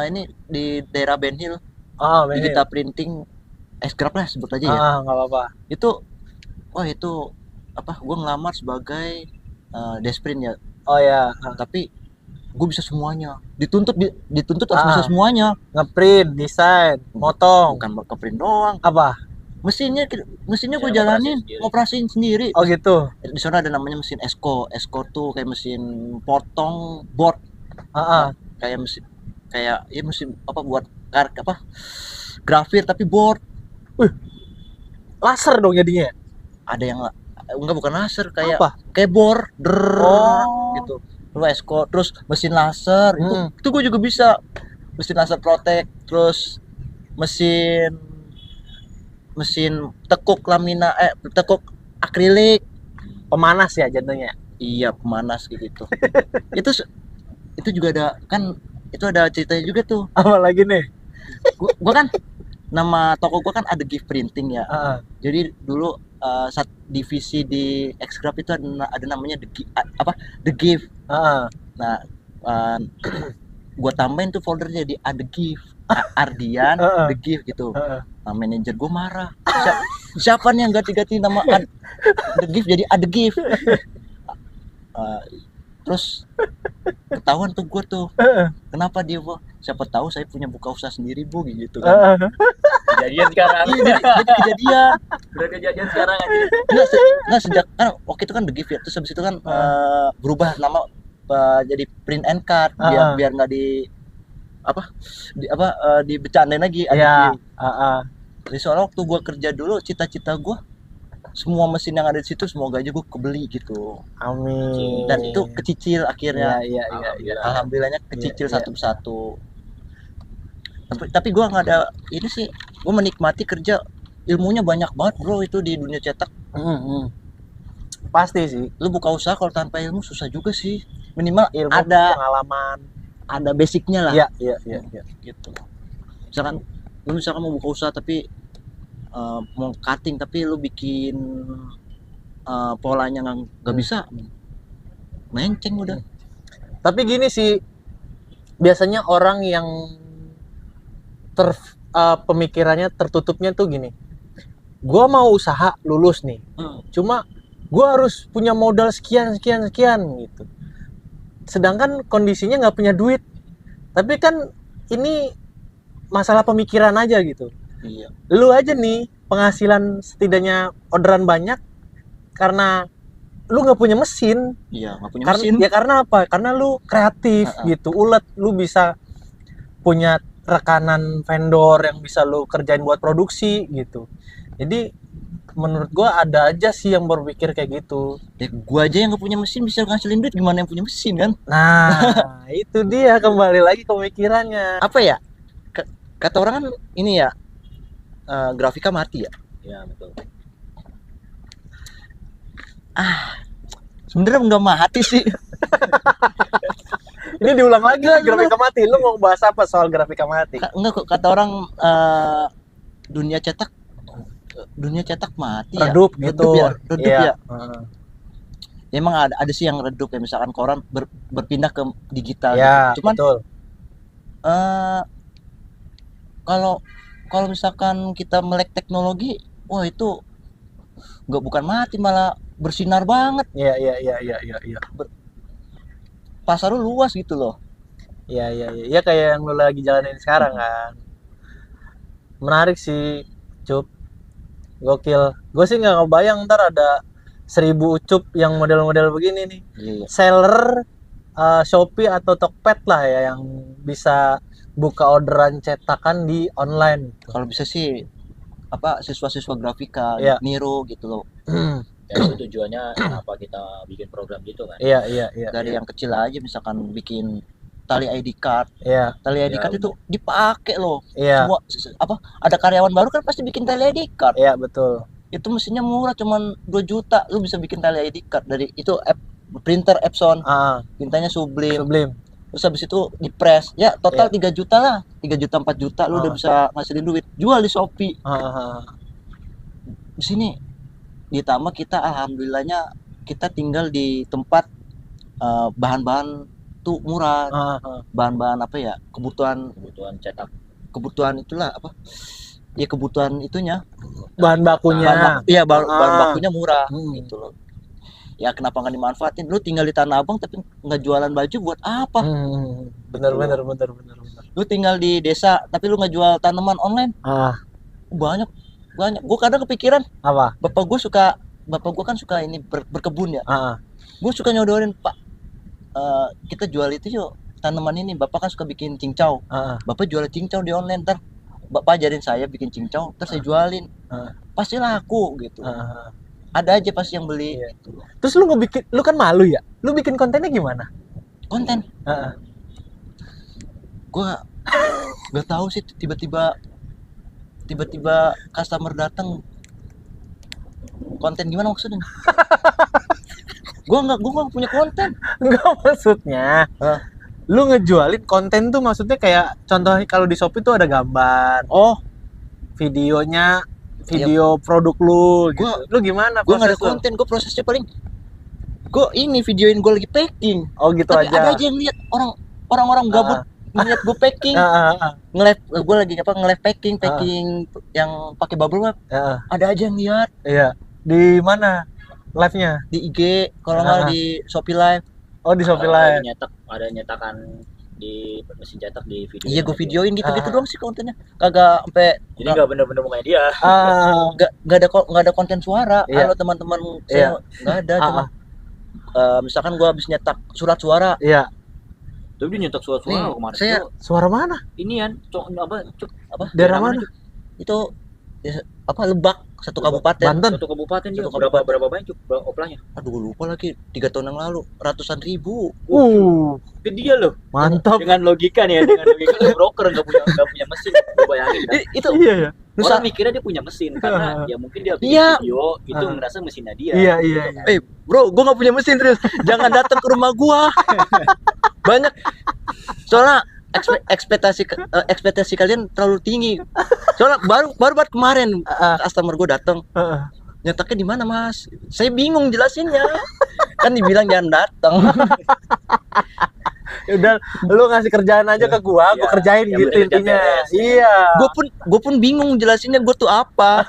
ini di daerah Ben Hill. Digital printing Scrap lah sebut aja ya. Nggak apa-apa. Itu gue ngelamar sebagai Desprint ya. Tapi gue bisa semuanya. Dituntut harus bisa semuanya. Ngeprint, desain, motong. Bukan ngeprint doang. Apa? Mesinnya gue jalanin, operasiin sendiri. Oh gitu. Di sana ada namanya mesin Esco tuh kayak mesin potong board. Kayak mesin buat grafir tapi board. Laser dong jadinya. Ada yang bukan laser, kayak bor gitu. lu Esco, terus mesin laser itu gue juga bisa, mesin laser Protek, terus mesin tekuk tekuk akrilik, Pemanas ya jatuhnya. iya pemanas gitu. itu juga ada kan, itu ada ceritanya juga tuh. Apa lagi nih? Gua kan nama toko gua kan ada gift printing ya. Jadi dulu divisi di Xcraft itu ada namanya The Gift. Nah, gua tambahin tuh foldernya di ada gift, Ardian The Gift gitu. Nah, manajer gua marah. Siapa nih yang ganti-ganti nama The Gift jadi ada gift? Terus ketahuan tuh gue tuh, kenapa dia, Bu? Siapa tahu saya punya buka usaha sendiri, Bu, gitu kan. Kejadian sekarang. Iya, jadi kejadian. Udah kejadian sekarang aja. Nggak sejak kan waktu itu kan The Gift ya, terus habis itu kan berubah nama jadi Print and Card biar nggak dibecandain lagi. Iya. Jadi soalnya waktu gue kerja dulu, cita-cita gue semua mesin yang ada di situ semoga aja gue kebeli gitu. Amin. Dan itu kecicil akhirnya. Iya. Alhamdulillahnya kecicil satu persatu. Tapi gue nggak ada ini sih. Gue menikmati kerja, ilmunya banyak banget bro itu di dunia cetak. Pasti sih. Lu buka usaha kalau tanpa ilmu susah juga sih. Minimal Ilmu, ada pengalaman, ada basicnya lah. Iya. Gitu. Misalkan mau buka usaha tapi mau cutting tapi lu bikin polanya nggak bisa, menceng udah. Tapi gini sih, biasanya orang yang pemikirannya tertutupnya tuh gini, gua mau usaha lulus nih, cuma gua harus punya modal sekian gitu, sedangkan kondisinya nggak punya duit. Tapi kan ini masalah pemikiran aja gitu. Iya. Lu aja nih penghasilan setidaknya orderan banyak karena lu nggak punya mesin. Iya, nggak punya mesin. Ya karena apa? Karena lu kreatif gitu, ulet, lu bisa punya rekanan vendor yang bisa lu kerjain buat produksi gitu. Jadi menurut gua ada aja sih yang berpikir kayak gitu. Ya, gua aja yang nggak punya mesin bisa ngasilin duit, gimana yang punya mesin kan? Nah, itu dia kembali lagi pemikirannya. Apa ya? Kata orang kan ini ya, grafika mati ya. Iya betul. Sebenarnya nggak mati sih. Ini diulang lagi lah grafika mati. Lu mau bahas apa soal grafika mati? Enggak kok, kata orang dunia cetak mati redup ya. Gitu. Redup ya. Emang ada sih yang redup ya, misalkan koran berpindah ke digital ya, gitu. Cuman betul. Kalau misalkan kita melek teknologi, wah itu bukan mati, malah bersinar banget. Iya. Pasar lu luas gitu loh. Iya. Ya kayak yang lu lagi jalanin sekarang kan. Menarik sih, Cup. Gokil. Gue sih nggak ngebayang ntar ada 1000 Ucup yang model-model begini nih. Iya. Seller Shopee atau Tokped lah ya yang bisa buka orderan cetakan di online. Kalau bisa sih siswa-siswa grafika niru gitu loh. Ya itu tujuannya kenapa kita bikin program gitu kan. Iya. Dari yang kecil aja, misalkan bikin tali ID card. Iya. Tali ID card itu dipakai loh. Iya. Semua ada karyawan baru kan pasti bikin tali ID card. Iya, betul. Itu mesinnya murah, cuman 2 juta lu bisa bikin tali ID card dari itu printer Epson. Mintanya Sublime. Terus habis itu di press ya total 3 juta lah, 3 juta 4 juta lu udah bisa ngasilin duit, jual di Shopee. Di sini ditambah kita alhamdulillahnya kita tinggal di tempat bahan-bahan tuh murah. Bahan-bahan apa ya, kebutuhan cetak, kebutuhan itulah apa ya, kebutuhan itunya, bahan bakunya. Bahan bakunya murah gitu loh. Ya kenapa nggak dimanfaatin? Lu tinggal di Tanah Abang tapi nggak jualan baju buat apa? Bener. Lu tinggal di desa tapi lu nggak jual tanaman online? Banyak. Gue kadang kepikiran. Apa? Bapak gue kan suka ini berkebun ya. Gue suka nyodorin, Pak. Kita jual itu yuk tanaman ini. Bapak kan suka bikin cincau. Bapak jual cincau di online, ntar Bapak ajarin saya bikin cincau, terus saya jualin. Pasti laku gitu. Ada aja pasti yang beli. Terus lu kan malu ya? Lu bikin kontennya gimana? konten. Heeh. Gua nggak tahu sih, tiba-tiba customer datang, konten gimana maksudnya? Gua nggak punya konten. Enggak, maksudnya Hah? lu ngejualin konten tuh maksudnya kayak contohnya kalau di Shopee tuh ada gambar, Oh, videonya, video produk lu gitu. Gua- Lu gimana gua nggak ada proses lu? konten. Gua prosesnya paling gua ini videoin gua lagi packing. Oh gitu Tapi aja. ada aja yang lihat orang gabut ngeliat gua packing. Nge-live gua lagi nge-live packing yang pakai bubble wrap. Ada aja yang lihat Iya. Di mana live-nya? di IG, kalau nggak di Shopee Live. Oh, di Shopee Ada Live. ada nyetakan di mesin cetak di video. Iya, gue videoin gitu doang sih kontennya. Kagak sampai, Jadi nggak bener-bener mukanya dia. nggak ada konten suara. Iya. Halo teman-teman, Iya. saya nggak ada. Cuma misalkan gue habis nyetak surat suara, Iya. Tapi dia nyetak suara Nih, kemarin. saya- tuh Suara mana? inian, Cuk? Daerah mana? itu ya, Lebak, satu kabupaten. Banten. Satu kabupaten dia. Satu kabupaten. Berapa banyak Cuk oplahnya? Aduh, gue lupa lagi. 3 tahun yang lalu, ratusan ribu. Ke dia loh. Mantap. Dengan logika nih ya, dengan logika lu broker nggak punya mesin. Lu bayangin kan? Itu Iya ya. Orang mikirnya dia punya mesin karena ya mungkin dia bikin Iya. video itu ngerasa mesinnya dia. Iya, gitu iya, kan. Bro, gue nggak punya mesin terus. Jangan datang ke rumah gua. Banyak. Soalnya ekspektasi kalian terlalu tinggi. Soalnya baru banget kemarin customer gue datang. Nyetaknya di mana, Mas? Saya bingung jelasinnya. Kan dibilang jangan datang. Ya udah, lu ngasih kerjaan aja ke gua Iya, kerjain yang gitu penting kerja intinya. beres. Iya. Gue pun bingung jelasinnya gue tuh apa.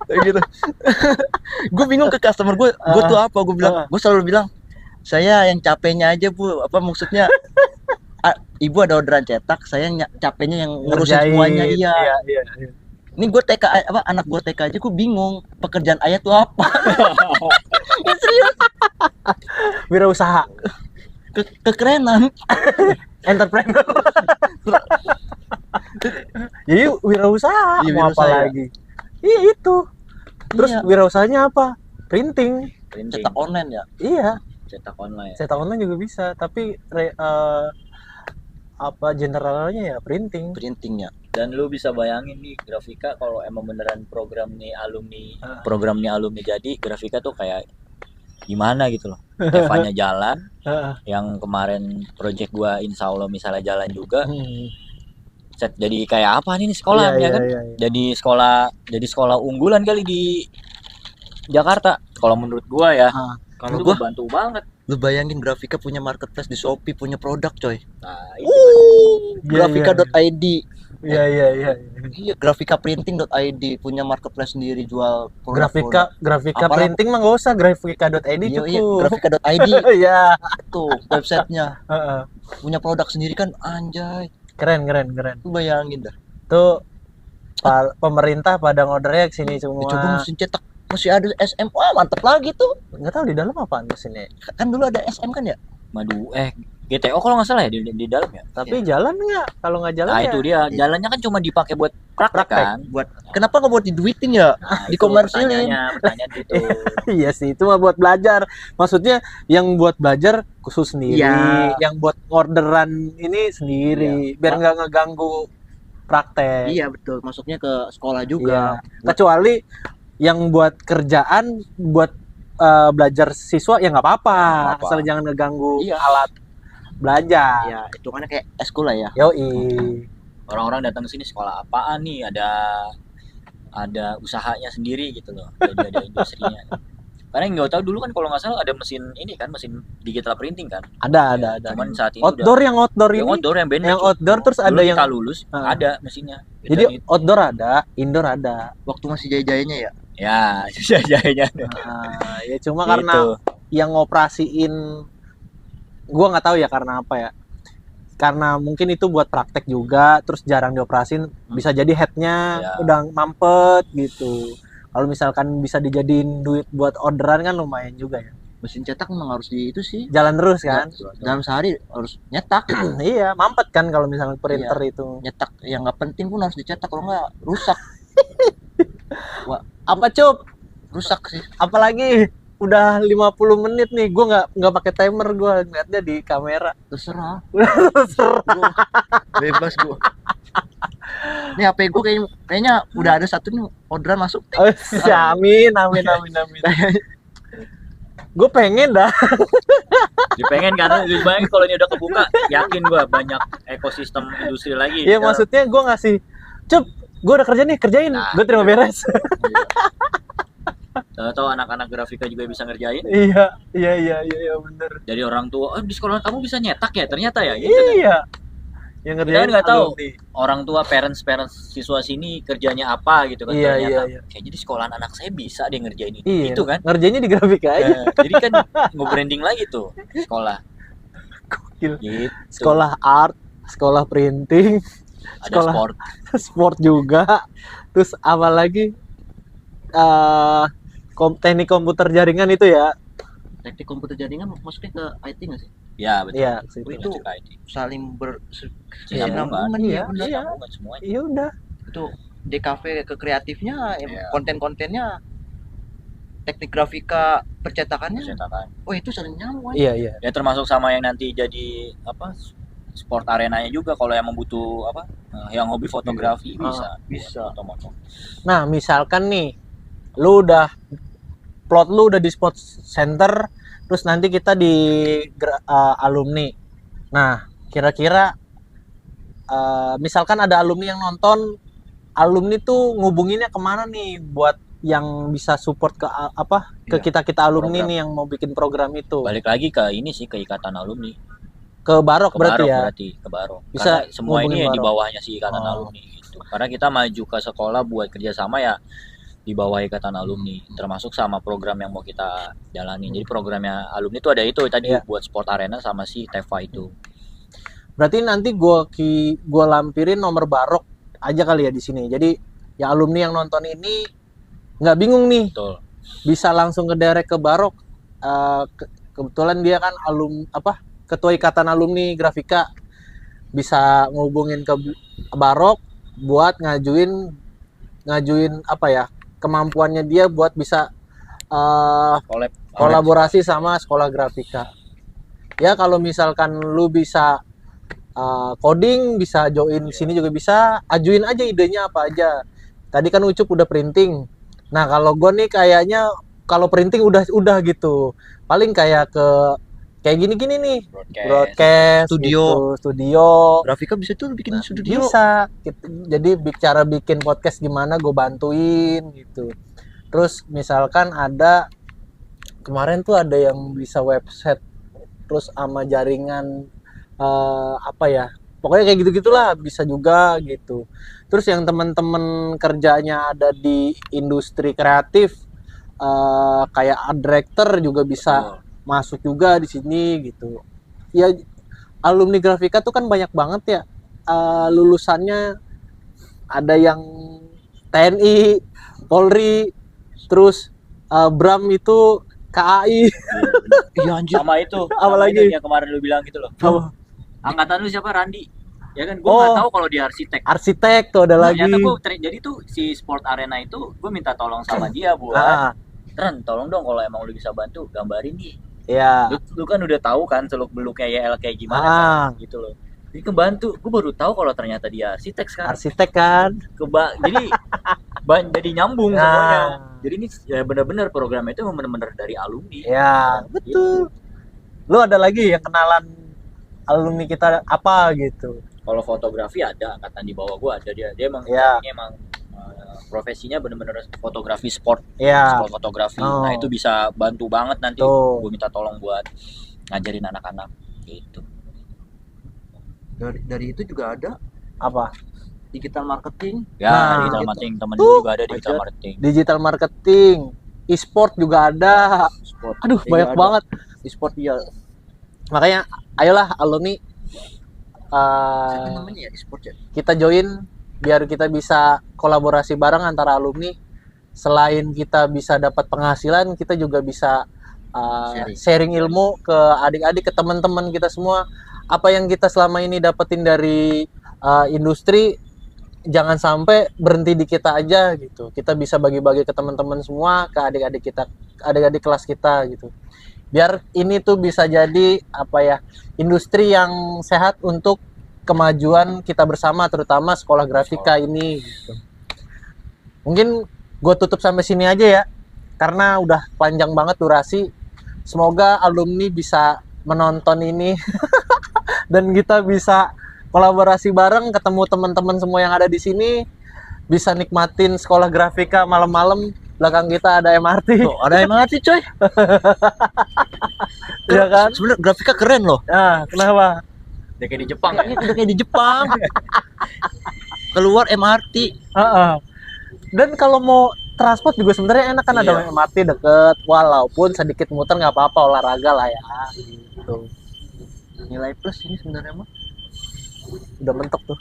Kayak gitu. Gue bingung ke customer gue tuh apa. Gue selalu bilang, saya yang capeknya aja, Bu. Apa maksudnya? Ibu ada orderan cetak, saya capeknya yang ngurusin Ngerjain. semuanya. Iya. Iya. Ini gue TK anak gue TK aja gue bingung pekerjaan ayah tuh apa. Ya, serius, Wirausaha, kekerenan. entrepreneur. Jadi wirausaha, Iya, mau apa wirausaha. lagi? Iya itu. Terus Iya. wirausahanya apa? Printing. Printing, Cetak online ya. Iya, cetak online. cetak online juga bisa, tapi apa generalnya ya printing. Printingnya. Dan lu bisa bayangin nih Grafika kalau emang beneran program nih alumni jadi Grafika tuh kayak gimana gitu loh. Evanya jalan, yang kemarin project gua insya Allah misalnya jalan juga. Set, jadi kayak apa nih sekolah Iya, ya iya, kan? iya. Jadi sekolah unggulan kali di Jakarta. Kalau menurut gua ya, kalau Gua- gua bantu banget. Lu bayangin Grafika punya marketplace di Shopee, punya produk coy. Nah, itu Grafika.id. Iya. Iya, grafikaprinting.id punya marketplace sendiri, jual Grafika Apalagi- printing mah nggak usah, grafika.id Iya, cukup. grafika.id Iya. tuh websitenya. Heeh. Punya produk sendiri kan, anjay. Keren. Lu bayangin dah. Tuh pemerintah pada ngordernya ke sini semua. Coba mesin cetak masih ada SM. Wah, mantep lagi tuh. Nggak tahu di dalam apaan mesinnya. Kan dulu ada SM kan ya? GTO kalau nggak salah ya di dalam ya. Tapi jalan nggak? Kalau nggak jalan Nah ya. itu dia, jalannya kan cuma dipakai buat praktek kan. Kenapa nggak buat diduitin ya? Nah, itu Dikomersilin. pertanyaan itu. Iya sih, itu mah buat belajar. Maksudnya yang buat belajar khusus sendiri, Iya. yang buat orderan ini sendiri, biar nggak ngeganggu praktek. Iya betul, masuknya ke sekolah juga. Iya. Kecuali yang buat kerjaan, buat belajar siswa ya nggak apa-apa, Nggak apa-apa. asal jangan ngeganggu Iya. alat belajar. Iya, hitungannya kayak eskul lah ya. Yoi. Orang-orang datang ke sini sekolah apaan nih? Ada usahanya sendiri gitu loh. Jadi ada industrinya. Karena yang nggak tahu dulu kan kalau nggak salah ada mesin ini kan, mesin digital printing kan. Ada. Cuman saat ini Outdoor yang outdoor yang ini. outdoor yang beda. Yang outdoor terus Dulu ada yang kita lulus ada mesinnya. jadi outdoor ada, indoor ada. Waktu masih jaya-jayanya ya. ya jahenya. Ya cuma karena yang ngoperasiin, gua nggak tahu ya karena apa ya. Karena mungkin itu buat praktek juga, terus jarang dioperasin, bisa jadi headnya Ya. udah mampet gitu. Kalau misalkan bisa dijadiin duit buat orderan kan lumayan juga ya. Mesin cetak memang harus di itu sih. Jalan terus kan? Dalam sehari harus nyetak. Iya, mampet kan kalau misalnya printer itu. Nyetak yang nggak penting pun harus dicetak, kalau nggak rusak. Apa cup? Rusak sih. Apalagi udah 50 menit nih, gue nggak pakai timer, gue ngeliatnya di kamera. Terserah. Terserah. Bebas gue. Ini HP gue kayaknya udah ada satu nih orderan masuk. Oh, amin. Gue pengen dah. Dipengen karena lebih banyak kalau ini udah kebuka, yakin gue banyak ekosistem industri lagi. Iya, maksudnya gue ngasih, Cup, gue udah kerja nih, kerjain, gue terima beres. Tahu anak-anak grafika juga bisa ngerjain. Iya bener. Dari orang tua, di sekolah kamu bisa nyetak ya, ternyata ya. Gitu, iya. Kan? Yang Kita ngerjain nggak tahu alumni. orang tua parents siswa sini kerjanya apa gitu kan. Ternyata Iya. kayak jadi sekolahan anak saya bisa dia ngerjain ini. Iya. Itu kan. Ngerjainnya di grafika aja. Jadi kan nge-branding lagi tuh sekolah. Gokil. Gitu. Sekolah art, sekolah printing, Ada sekolah sport. sport juga. Terus apa lagi? Teknik komputer jaringan itu ya. Teknik komputer jaringan masuknya ke IT nggak sih? Ya betul. Iya, Itu saling Sinambungan. Iya. Sinambungan semuanya. Iya udah. Itu DKV ke kreatifnya, konten-kontennya, teknik grafika percetakannya. Oh itu saling nyambung. Iya. Ya termasuk sama yang nanti jadi apa? Sport arenanya juga kalau yang membutuh apa? Yang hobi fotografi bisa. Foto-foto. Nah, misalkan nih plot lu udah di sport center, terus nanti kita di alumni. Nah, kira-kira misalkan ada alumni yang nonton, alumni tuh ngubunginnya kemana nih buat yang bisa support ke kita alumni nih yang mau bikin program itu. Balik lagi ke ini sih, ke ikatan alumni. Ke Barok berarti ya. Ke Barok. Bisa karena semua ini ya di Barok. bawahnya si ikatan alumni gitu. Karena kita maju ke sekolah buat kerjasama ya di bawah ikatan alumni, termasuk sama program yang mau kita jalani. Jadi programnya alumni itu ada itu tadi buat sport arena sama si Teva itu. Berarti nanti gua lampirin nomor Barok aja kali ya di sini. Jadi ya alumni yang nonton ini nggak bingung nih. Betul. Bisa langsung ke direct ke Barok. Kebetulan dia kan ketua ikatan alumni grafika, bisa ngubungin ke Barok buat ngajuin kemampuannya dia buat bisa kolaborasi sama sekolah grafika. Ya kalau misalkan lu bisa coding, bisa join sini juga bisa, ajuin aja idenya apa aja. Tadi kan Ucup udah printing. Nah kalau gue nih kayaknya kalau printing udah gitu, paling kayak gini nih, broadcast studio. Grafika bisa tuh bikin studio. Bisa. Jadi cara bikin podcast gimana gue bantuin gitu. Terus misalkan kemarin tuh ada yang bisa website, terus sama jaringan pokoknya kayak gitu-gitulah bisa juga gitu. Terus yang teman-teman kerjanya ada di industri kreatif, kayak art director juga bisa masuk juga di sini gitu. Ya alumni grafika tuh kan banyak banget ya, lulusannya ada yang TNI, Polri, terus Bram itu KAI. Iya anjir. Sama itu. Apa lagi? Yang kemarin lu bilang gitu loh. Angkatan lu siapa? Randi. Ya kan, gue nggak tahu kalau dia arsitek. Arsitek tuh ada lagi. Ternyata jadi tuh si sport arena itu gue minta tolong sama dia buat. Ren, tolong dong kalau emang lu bisa bantu gambarin nih. Iya. Lu kan udah tahu kan seluk beluknya YL kayak gimana kan, gitu loh. Jadi kebantu, gue baru tahu kalau ternyata dia arsitek sekarang. Arsitek kan. Jadi nyambung semuanya. Jadi ini ya benar-benar program itu benar-benar dari alumni. Ya, betul. Lu ada lagi yang kenalan alumni kita apa gitu? Kalau fotografi ada, angkatan di bawah gua ada dia emang profesinya benar-benar fotografi sport, sport fotografi. Nah itu bisa bantu banget nanti. Gue minta tolong buat ngajarin anak-anak gitu. Dari itu juga ada apa? Digital marketing. Ya, digital marketing temen juga ada digital marketing. Digital marketing, e-sport juga ada. Sport. Aduh, banyak banget. E-sport ya. Makanya ayolah alumni namanya ya e-sport ya. Kita join biar kita bisa kolaborasi bareng antara alumni. Selain kita bisa dapat penghasilan, kita juga bisa sharing ilmu ke adik-adik, ke teman-teman kita semua. Apa yang kita selama ini dapetin dari industri, jangan sampai berhenti di kita aja gitu. Kita bisa bagi-bagi ke teman-teman semua, ke adik-adik kita, adik-adik kelas kita gitu. Biar ini tuh bisa jadi apa ya, industri yang sehat untuk kemajuan kita bersama, terutama sekolah grafika ini gitu. Mungkin gue tutup sampai sini aja ya, karena udah panjang banget durasi. Semoga alumni bisa menonton ini dan kita bisa kolaborasi bareng, ketemu teman-teman semua yang ada di sini, bisa nikmatin sekolah grafika malam-malam. Belakang kita ada MRT. Tuh, ada MRT coy. Iya kan? Sebenarnya grafika keren loh. Nah, kenapa? Udah kayak di Jepang ya. Udah kayak di Jepang. Keluar MRT. Dan kalau mau transport juga sebenarnya enak kan, ada MRT deket, walaupun sedikit muter nggak apa-apa, olahraga lah ya. Gitu. Nilai plus ini sebenarnya mah. Udah mentok tuh.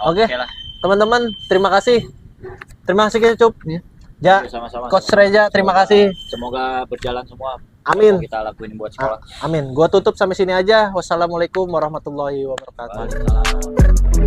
Oke Oke. lah. Teman-teman, terima kasih. Terima kasih Cup. Ja, Sama-sama. Coach Reja, terima kasih. Semoga berjalan semua. Amin. Kita lakuin buat sekolah. Amin. Gua tutup sampai sini aja. Wassalamualaikum warahmatullahi wabarakatuh. Waalaikumsalam.